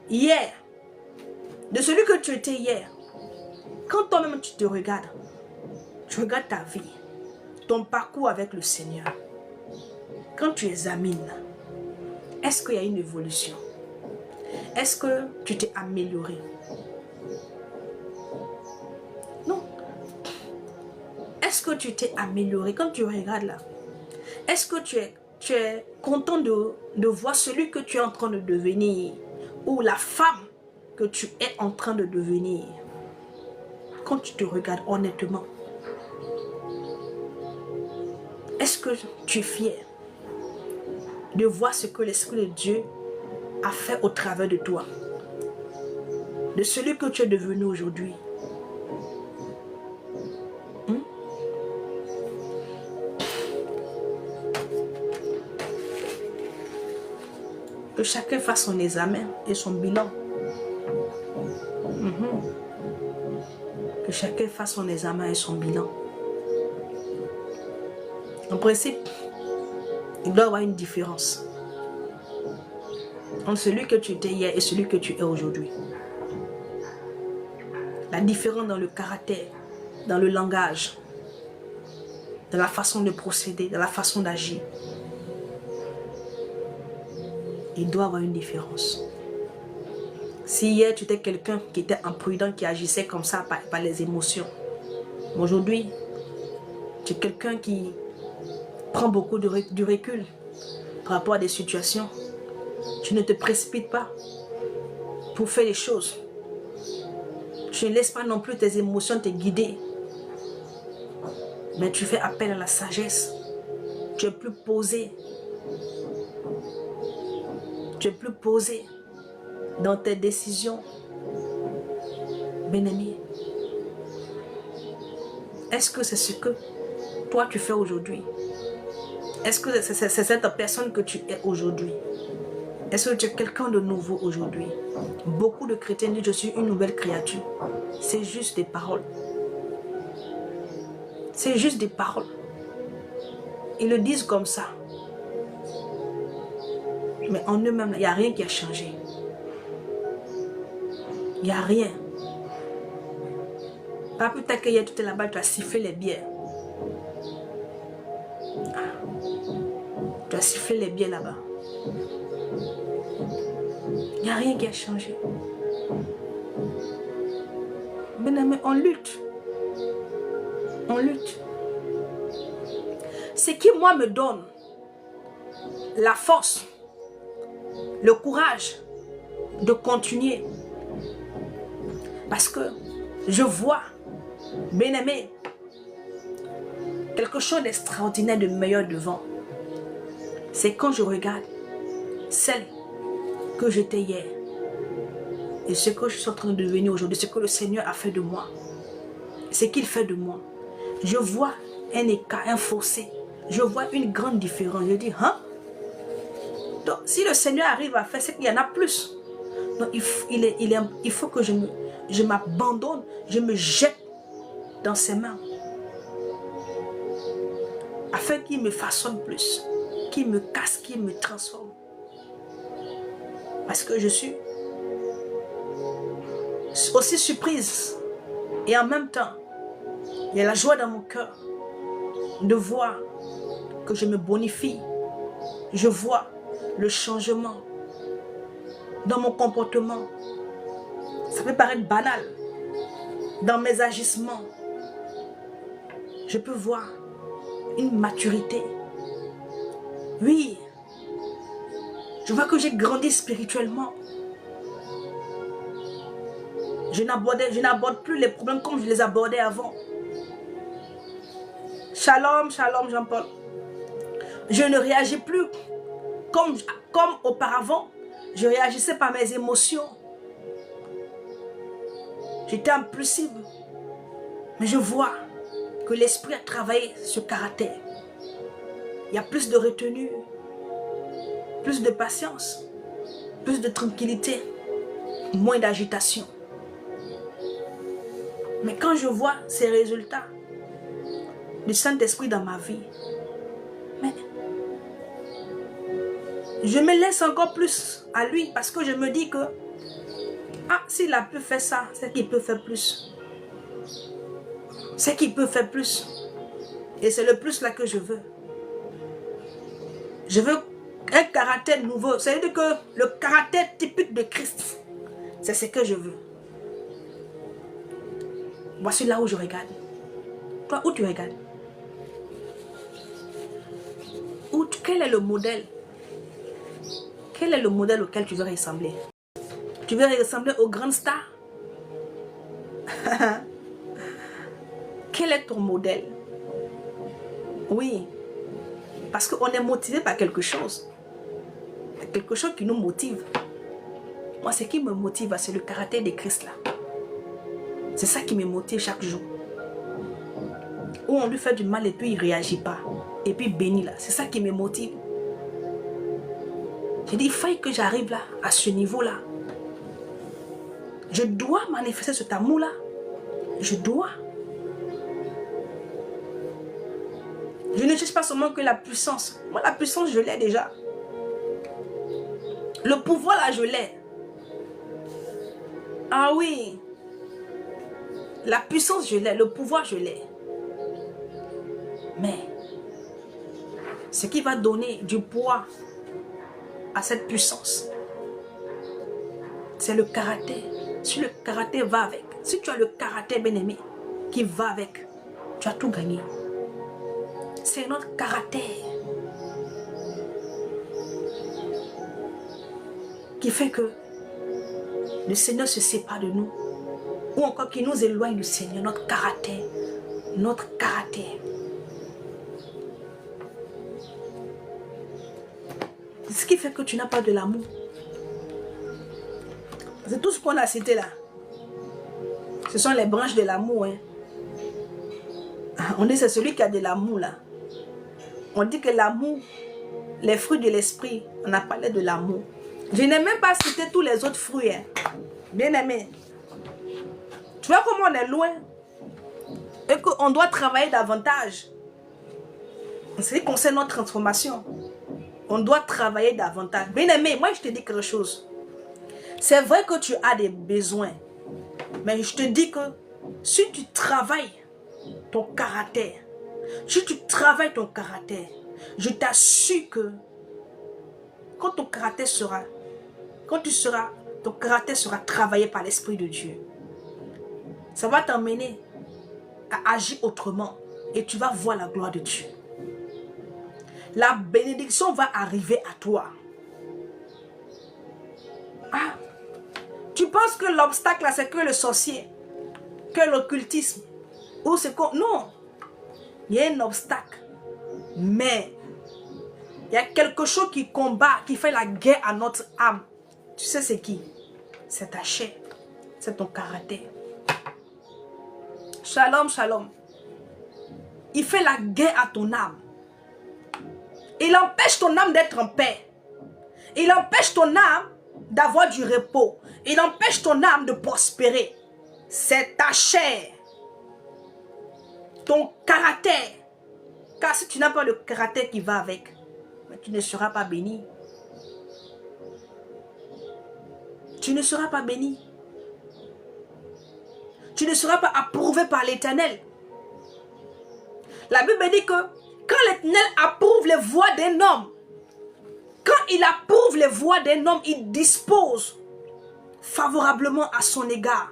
hier. De celui que tu étais hier. Quand toi-même tu te regardes, tu regardes ta vie, ton parcours avec le Seigneur. Quand tu examines, est-ce qu'il y a une évolution? Est-ce que tu t'es amélioré? Non. Est-ce que tu t'es amélioré? Quand tu regardes là, est-ce que tu es content de voir celui que tu es en train de devenir? Ou la femme que tu es en train de devenir? Quand tu te regardes honnêtement, est-ce que tu es fier de voir ce que l'Esprit de Dieu a fait au travers de toi? De celui que tu es devenu aujourd'hui? Que chacun fasse son examen et son bilan. Que chacun fasse son examen et son bilan. En principe, il doit y avoir une différence. entre celui que tu étais hier et celui que tu es aujourd'hui. La différence dans le caractère, dans le langage, dans la façon de procéder, dans la façon d'agir. Il doit y avoir une différence. Si hier tu étais quelqu'un qui était imprudent, qui agissait comme ça par les émotions, aujourd'hui tu es quelqu'un qui prend beaucoup du recul par rapport à des situations. Tu ne te précipites pas pour faire les choses. Tu ne laisses pas non plus tes émotions te guider. Mais tu fais appel à la sagesse. Tu es plus posé. Tu es plus posé dans tes décisions. Bien-aimé, est-ce que c'est ce que toi tu fais aujourd'hui? Est-ce que c'est cette personne que tu es aujourd'hui? Est-ce que tu es quelqu'un de nouveau aujourd'hui? Beaucoup de chrétiens disent je suis une nouvelle créature. C'est juste des paroles. C'est juste des paroles. Ils le disent comme ça. Mais en eux-mêmes, il n'y a rien qui a changé. Il n'y a rien. Pas plus tard qu'hier, tu étais là-bas, tu as sifflé les bières. Tu as sifflé les bières là-bas. Il n'y a rien qui a changé. Mais on lutte. On lutte. Ce qui, moi, me donne la force, le courage de continuer. Parce que je vois, bien-aimé, quelque chose d'extraordinaire, de meilleur devant. C'est quand je regarde celle que j'étais hier et ce que je suis en train de devenir aujourd'hui, ce que le Seigneur a fait de moi, ce qu'il fait de moi. Je vois un écart, un fossé. Je vois une grande différence. Je dis, hein? Donc, si le Seigneur arrive à faire, c'est qu'il y en a plus. Donc, il faut que je m'abandonne, je me jette dans ses mains. Afin qu'il me façonne plus, qu'il me casse, qu'il me transforme. Parce que je suis aussi surprise. Et en même temps, il y a la joie dans mon cœur de voir que je me bonifie. Je vois le changement dans mon comportement. Ça peut paraître banal. Dans mes agissements, je peux voir une maturité. Oui, je vois que j'ai grandi spirituellement. Je n'aborde plus les problèmes comme je les abordais avant. Shalom, shalom Jean-Paul. Je ne réagis plus comme auparavant. Je réagissais par mes émotions. J'étais impulsive. Mais je vois que l'esprit a travaillé ce caractère. Il y a plus de retenue, plus de patience, plus de tranquillité, moins d'agitation. Mais quand je vois ces résultats du Saint-Esprit dans ma vie, mais je me laisse encore plus à lui parce que je me dis que s'il a pu faire ça, c'est qu'il peut faire plus. C'est qu'il peut faire plus. Et c'est le plus là que je veux. Je veux un caractère nouveau. C'est-à-dire que le caractère typique de Christ, c'est ce que je veux. Voici là où je regarde. Toi, où tu regardes? Quel est le modèle? Quel est le modèle auquel tu veux ressembler? Tu veux ressembler aux grandes stars? Quel est ton modèle? Oui, parce qu'on est motivé par quelque chose. Quelque chose qui nous motive. Moi, ce qui me motive, c'est le caractère de Christ là. C'est ça qui me motive chaque jour. Où on lui fait du mal et puis il ne réagit pas. Et puis béni là. C'est ça qui me motive. J'ai dit, il faut que j'arrive là, à ce niveau là. Je dois manifester cet amour là. Je dois. Je ne cherche pas seulement que la puissance. Moi, la puissance, je l'ai déjà. Le pouvoir là, je l'ai. Ah oui. La puissance, je l'ai. Le pouvoir, je l'ai. Mais ce qui va donner du poids à cette puissance, c'est le caractère. Si le caractère va avec, si tu as le caractère bien-aimé qui va avec, tu as tout gagné. C'est notre caractère qui fait que le Seigneur se sépare de nous, ou encore qui nous éloigne du Seigneur. Notre caractère, notre caractère. Ce qui fait que tu n'as pas de l'amour. C'est tout ce qu'on a cité là. Ce sont les branches de l'amour. Hein. On dit c'est celui qui a de l'amour là. On dit que l'amour, les fruits de l'esprit, on a parlé de l'amour. Je n'ai même pas cité tous les autres fruits. Hein. Bien aimé. Tu vois comment on est loin et qu'on doit travailler davantage. En ce qui concerne notre transformation, on doit travailler davantage. Bien aimé, moi je te dis quelque chose. C'est vrai que tu as des besoins. Mais je te dis que si tu travailles ton caractère, si tu travailles ton caractère, je t'assure que quand ton caractère sera, ton caractère sera travaillé par l'Esprit de Dieu. Ça va t'emmener à agir autrement et tu vas voir la gloire de Dieu. La bénédiction va arriver à toi. Ah, tu penses que l'obstacle là c'est que le sorcier, que l'occultisme, ou c'est quoi? Non, il y a un obstacle, mais il y a quelque chose qui combat, qui fait la guerre à notre âme. Tu sais c'est qui? C'est ta chair, c'est ton caractère. Shalom, shalom. Il fait la guerre à ton âme. Il empêche ton âme d'être en paix. Il empêche ton âme d'avoir du repos. Il empêche ton âme de prospérer. C'est ta chair. Ton caractère. Car si tu n'as pas le caractère qui va avec, tu ne seras pas béni. Tu ne seras pas béni. Tu ne seras pas approuvé par l'Éternel. La Bible dit que quand l'Éternel approuve les voies d'un homme, quand il approuve les voies d'un homme, il dispose favorablement à son égard,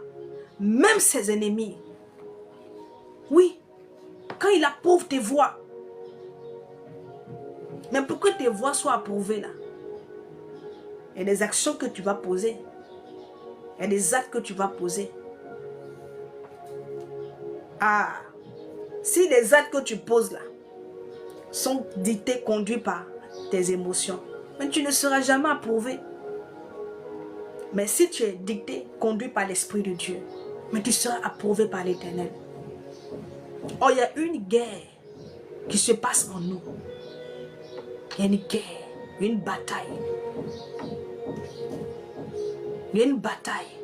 même ses ennemis. Oui, quand il approuve tes voies. Mais pour que tes voies soient approuvées là, il y a des actions que tu vas poser. Il y a des actes que tu vas poser. Ah, si les actes que tu poses là sont dictés, conduits par tes émotions, mais tu ne seras jamais approuvé. Mais si tu es dicté, conduit par l'Esprit de Dieu, mais tu seras approuvé par l'Éternel. Oh, il y a une guerre qui se passe en nous. Il y a une guerre, une bataille. Il y a une bataille.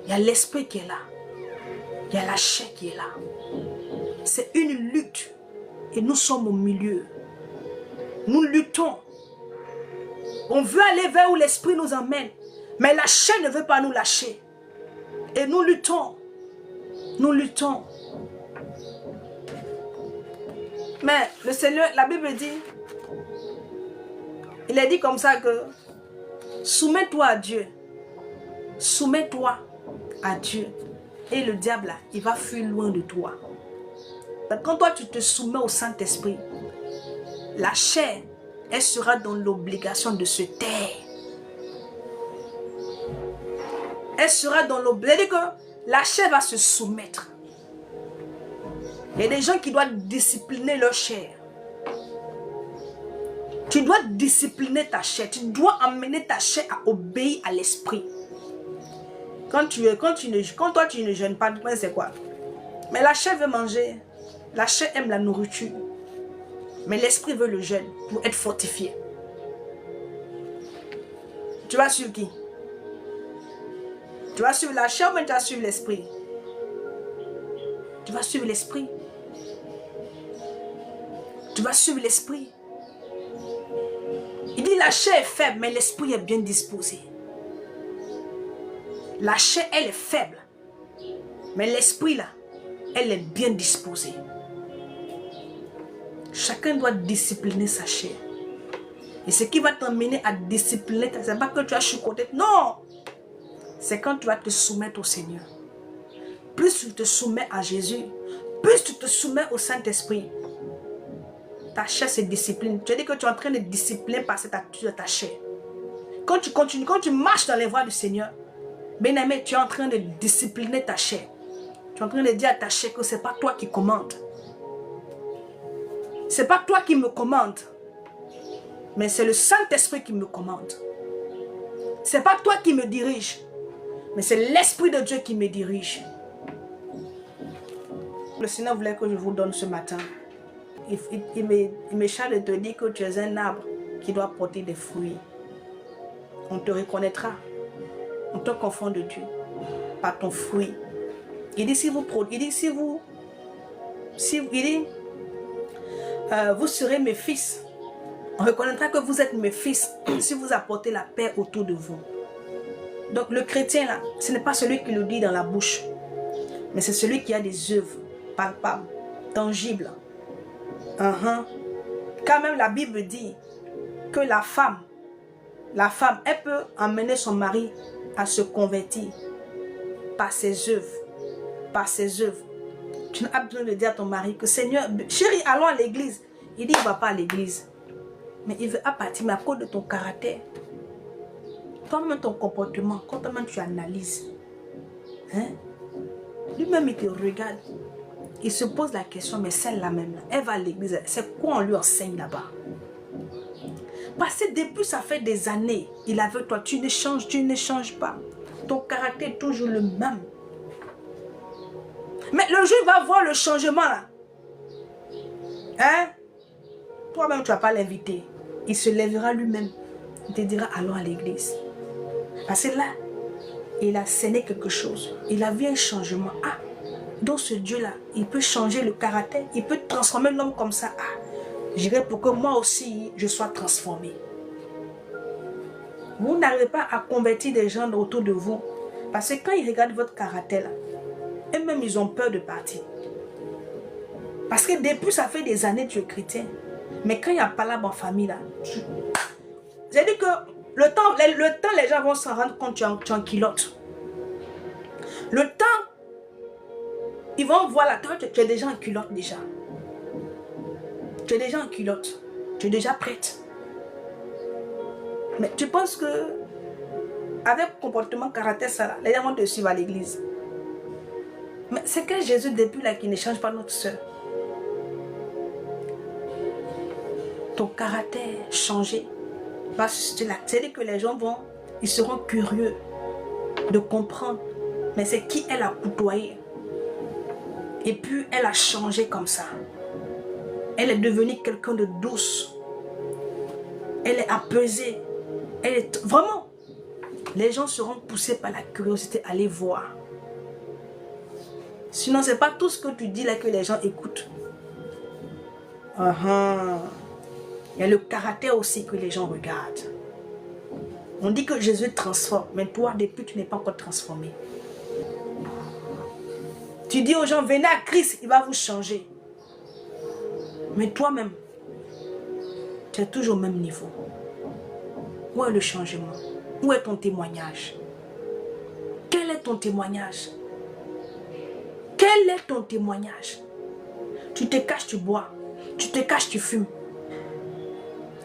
Il y a l'esprit qui est là. Il y a la chair qui est là. C'est une lutte. Et nous sommes au milieu. Nous luttons. On veut aller vers où l'esprit nous emmène. Mais la chair ne veut pas nous lâcher. Et nous luttons. Nous luttons. Mais le Seigneur, la Bible dit, il est dit comme ça que soumets-toi à Dieu. Soumets-toi à Dieu. Et le diable, là, il va fuir loin de toi. Quand toi, tu te soumets au Saint-Esprit, la chair, elle sera dans l'obligation de se taire. Elle sera dans l'obligation. C'est-à-dire que la chair va se soumettre. Il y a des gens qui doivent discipliner leur chair. Tu dois discipliner ta chair. Tu dois amener ta chair à obéir à l'esprit. Quand toi tu ne jeûnes pas, c'est quoi? Mais la chair veut manger. La chair aime la nourriture. Mais l'esprit veut le jeûne pour être fortifié. Tu vas suivre qui? Tu vas suivre la chair ou bien tu vas suivre l'esprit? Tu vas suivre l'esprit. Tu vas suivre l'esprit. la chair est faible, mais l'esprit est bien disposé. La chair, elle est faible. Mais l'esprit, là, elle est bien disposée. Chacun doit discipliner sa chair. Et ce qui va t'emmener à discipliner, ce n'est pas que tu as chuchoté. Non! C'est quand tu vas te soumettre au Seigneur. Plus tu te soumets à Jésus, plus tu te soumets au Saint-Esprit, ta chair se discipline. Tu as dit que tu es en train de discipliner par cette attitude de ta chair. Quand tu continues, quand tu marches dans les voies du Seigneur, bien-aimé, tu es en train de discipliner ta chair. Tu es en train de dire à ta chair que ce n'est pas toi qui commandes. Ce n'est pas toi qui me commande. Mais c'est le Saint-Esprit qui me commande. Ce n'est pas toi qui me dirige. Mais c'est l'Esprit de Dieu qui me dirige. Le Seigneur voulait que je vous donne ce matin. Il me charge de te dire que tu es un arbre qui doit porter des fruits. On te reconnaîtra. On te confond de Dieu par ton fruit. Il dit vous serez mes fils. On reconnaîtra que vous êtes mes fils si vous apportez la paix autour de vous. Donc le chrétien là, ce n'est pas celui qui le dit dans la bouche, mais c'est celui qui a des œuvres palpables, tangibles. Quand même la Bible dit que la femme, elle peut emmener son mari à se convertir par ses œuvres. Par ses œuvres. Tu n'as pas besoin de dire à ton mari que Seigneur, chérie, allons à l'église. Il dit, il ne va pas à l'église. Mais il veut à partir, mais à cause de ton caractère. Toi-même, ton comportement, quand toi-même tu analyses, hein? Lui-même, il te regarde. Il se pose la question, mais celle-là même, elle va à l'église. C'est quoi on lui enseigne là-bas? Parce que depuis, ça fait des années, il est avec toi. Tu ne changes pas. Ton caractère est toujours le même. Mais le jour, il va voir le changement là. Hein? Toi-même, tu ne vas pas l'inviter. Il se lèvera lui-même. Il te dira, allons à l'église. Parce que là, il a scellé quelque chose. Il a vu un changement. Ah, donc ce Dieu-là, il peut changer le caractère. Il peut transformer l'homme comme ça. Ah, j'irai pour que moi aussi, je sois transformé. Vous n'arrivez pas à convertir des gens autour de vous. Parce que quand ils regardent votre caractère, là, eux-mêmes, ils ont peur de partir. Parce que depuis, ça fait des années que tu es chrétien. Mais quand il n'y a pas là en famille, là, j'ai dit que le temps, les gens vont s'en rendre compte que tu es en culotte. Le temps, ils vont voir la toi, tu es déjà en culotte déjà. Tu es déjà en culotte. Tu es déjà prête. Mais tu penses que avec comportement, caractère, ça, les gens vont te suivre à l'église. Mais c'est que Jésus, depuis là, qui ne change pas notre soeur. Ton caractère changé va susciter la... C'est-à-dire que les gens ils seront curieux de comprendre. Mais c'est qui elle a côtoyé. Et puis elle a changé comme ça. Elle est devenue quelqu'un de douce. Elle est apaisée. Elle est... Vraiment, les gens seront poussés par la curiosité à aller voir. Sinon, ce n'est pas tout ce que tu dis là que les gens écoutent. Il y a le caractère aussi que les gens regardent. On dit que Jésus transforme, mais toi, depuis, tu n'es pas encore transformé. Tu dis aux gens, venez à Christ, il va vous changer. Mais toi-même, tu es toujours au même niveau. Où est le changement? Où est ton témoignage? Quel est ton témoignage? Quel est ton témoignage? Tu te caches, tu bois. Tu te caches, tu fumes.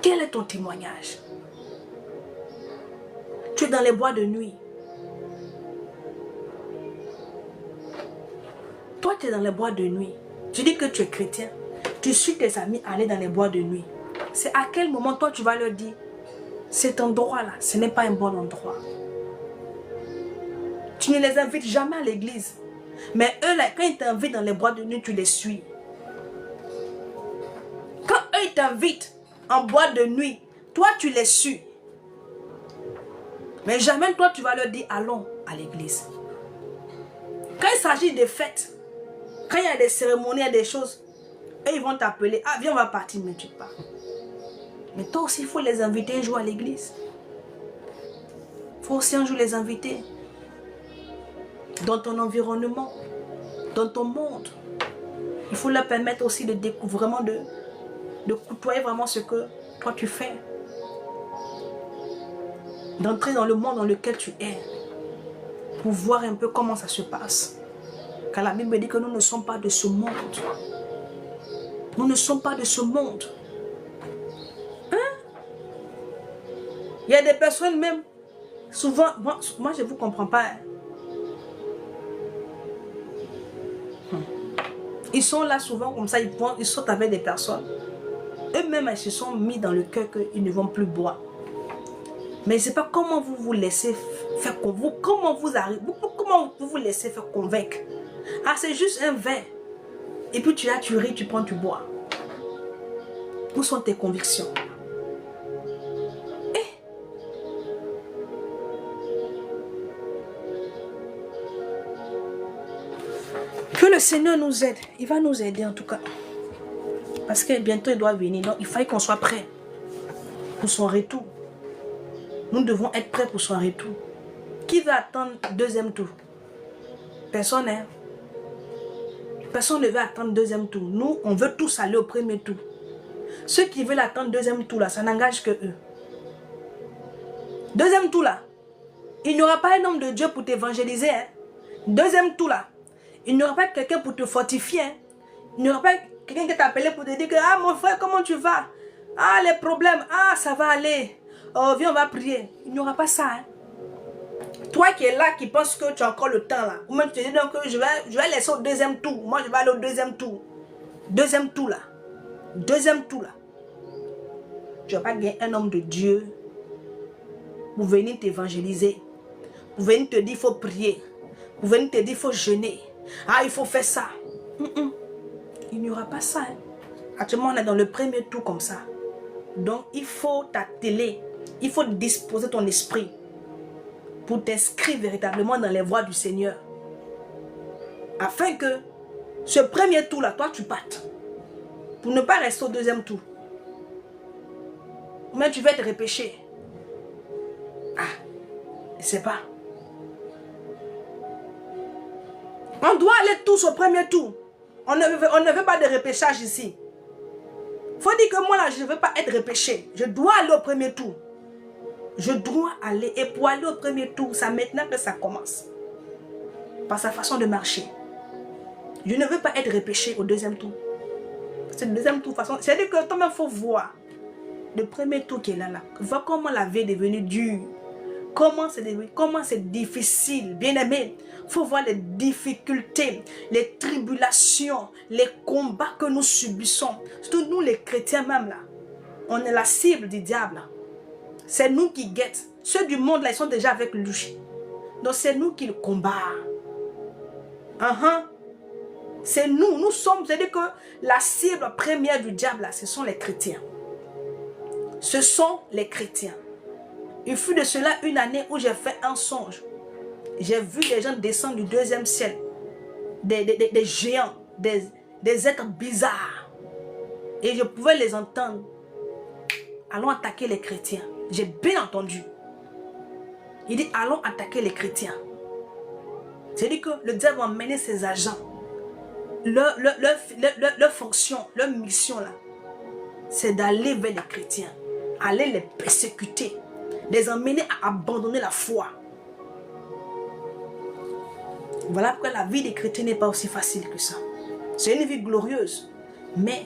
Quel est ton témoignage? Tu es dans les bois de nuit. Toi, tu es dans les bois de nuit. Tu dis que tu es chrétien. Tu suis tes amis à aller dans les bois de nuit. C'est à quel moment toi, tu vas leur dire, cet endroit-là, ce n'est pas un bon endroit. Tu ne les invites jamais à l'église. Mais eux, là, quand ils t'invitent dans les bois de nuit, tu les suis. Quand eux, ils t'invitent en boîte de nuit, toi, tu les suis. Mais jamais, toi, tu vas leur dire, allons à l'église. Quand il s'agit de fêtes, quand il y a des cérémonies, il y a des choses, eux, ils vont t'appeler, ah, viens, on va partir, mais tu pars. Mais toi aussi, il faut les inviter un jour à l'église. Il faut aussi un jour les inviter. Dans ton environnement, dans ton monde. Il faut leur permettre aussi de découvrir vraiment, de côtoyer vraiment ce que toi tu fais. D'entrer dans le monde dans lequel tu es. Pour voir un peu comment ça se passe. Car la Bible dit que nous ne sommes pas de ce monde. Nous ne sommes pas de ce monde. Hein? Il y a des personnes même, souvent, moi je ne vous comprends pas. Ils sont là souvent comme ça, ils sortent avec des personnes. Eux-mêmes, ils se sont mis dans le cœur qu'ils ne vont plus boire. Mais je ne sais pas comment vous vous laissez faire convaincre. Comment vous vous laissez faire convaincre. Ah, c'est juste un verre. Et puis tu ris, tu prends, tu bois. Où sont tes convictions? Que le Seigneur nous aide. Il va nous aider en tout cas. Parce que bientôt il doit venir. Donc il fallait qu'on soit prêt pour son retour. Nous devons être prêts pour son retour. Qui veut attendre le deuxième tour? Personne, hein? Personne ne veut attendre le deuxième tour. Nous, on veut tous aller au premier tour. Ceux qui veulent attendre le deuxième tour, là, ça n'engage que eux. Deuxième tour, là, il n'y aura pas un homme de Dieu pour t'évangéliser. Hein? Deuxième tour, là, il n'y aura pas quelqu'un pour te fortifier. Hein? Il n'y aura pas quelqu'un qui t'appelle pour te dire que « Ah, mon frère, comment tu vas? Ah, les problèmes, ah, ça va aller. Oh, viens, on va prier. » Il n'y aura pas ça. Hein? Toi qui es là, qui penses que tu as encore le temps, là, ou même tu te dis donc que je vais laisser au deuxième tour. Moi, je vais aller au deuxième tour. Deuxième tour, là. Deuxième tour, là. Tu ne vas pas gagner un homme de Dieu pour venir t'évangéliser. Pour venir te dire il faut prier. Pour venir te dire il faut jeûner. Ah, il faut faire ça. Il n'y aura pas ça. Hein. Actuellement, on est dans le premier tour comme ça. Donc, il faut t'atteler. Il faut disposer ton esprit pour t'inscrire véritablement dans les voies du Seigneur. Afin que ce premier tour-là, toi, tu partes. Pour ne pas rester au deuxième tour. Mais tu vas être repêché. Ah, je ne sais pas. On doit aller tous au premier tour. On ne veut pas de repêchage ici. Il faut dire que moi là, je ne veux pas être repêché. Je dois aller au premier tour. Je dois aller. Et pour aller au premier tour, c'est maintenant que ça commence. Par sa façon de marcher. Je ne veux pas être repêché au deuxième tour. C'est le deuxième tour. C'est-à-dire que toi-même, il faut voir. Le premier tour qui est là. Vois comment la vie est devenue dure. Comment c'est difficile, bien aimé. Il faut voir les difficultés, les tribulations, les combats que nous subissons. Surtout nous les chrétiens même là. On est la cible du diable. C'est nous qui guettent. Ceux du monde là, ils sont déjà avec lui. Donc c'est nous qui le combattons. C'est nous sommes, c'est-à-dire que la cible première du diable là, ce sont les chrétiens. Ce sont les chrétiens. Il fut de cela une année où j'ai fait un songe. J'ai vu des gens descendre du deuxième ciel. Des géants, des êtres bizarres. Et je pouvais les entendre. Allons attaquer les chrétiens. J'ai bien entendu. Il dit, allons attaquer les chrétiens. C'est-à-dire que le diable va emmener ses agents. Leur fonction, leur mission là, c'est d'aller vers les chrétiens. Aller les persécuter. Les emmener à abandonner la foi. Voilà pourquoi la vie des chrétiens n'est pas aussi facile que ça. C'est une vie glorieuse, mais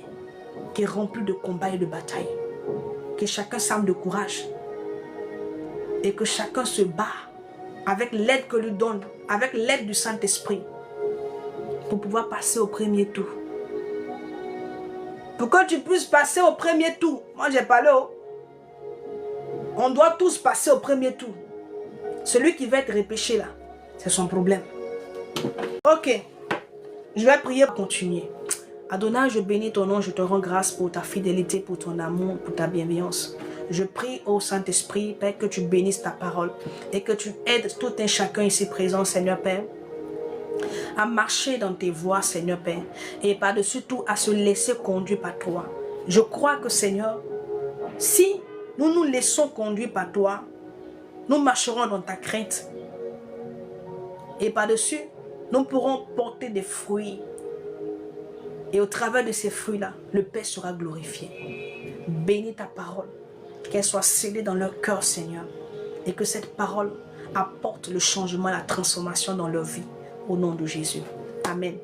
qui est remplie de combats et de batailles. Que chacun s'arme de courage. Et que chacun se bat avec l'aide que lui donne, avec l'aide du Saint-Esprit, pour pouvoir passer au premier tour. Pour que tu puisses passer au premier tour, moi j'ai parlé on doit tous passer au premier tour. Celui qui va être repêché là, c'est son problème. Ok, je vais prier pour continuer. Adonai, je bénis ton nom, je te rends grâce pour ta fidélité, pour ton amour, pour ta bienveillance. Je prie au Saint-Esprit, Père, que tu bénisses ta parole et que tu aides tout un chacun ici présent, Seigneur Père, à marcher dans tes voies, Seigneur Père, et par-dessus tout à se laisser conduire par toi. Je crois que, Seigneur, Si nous nous laissons conduire par toi, nous marcherons dans ta crainte. Et par-dessus, nous pourrons porter des fruits. Et au travers de ces fruits-là, le Père sera glorifié. Bénis ta parole, qu'elle soit scellée dans leur cœur, Seigneur. Et que cette parole apporte le changement, la transformation dans leur vie. Au nom de Jésus. Amen.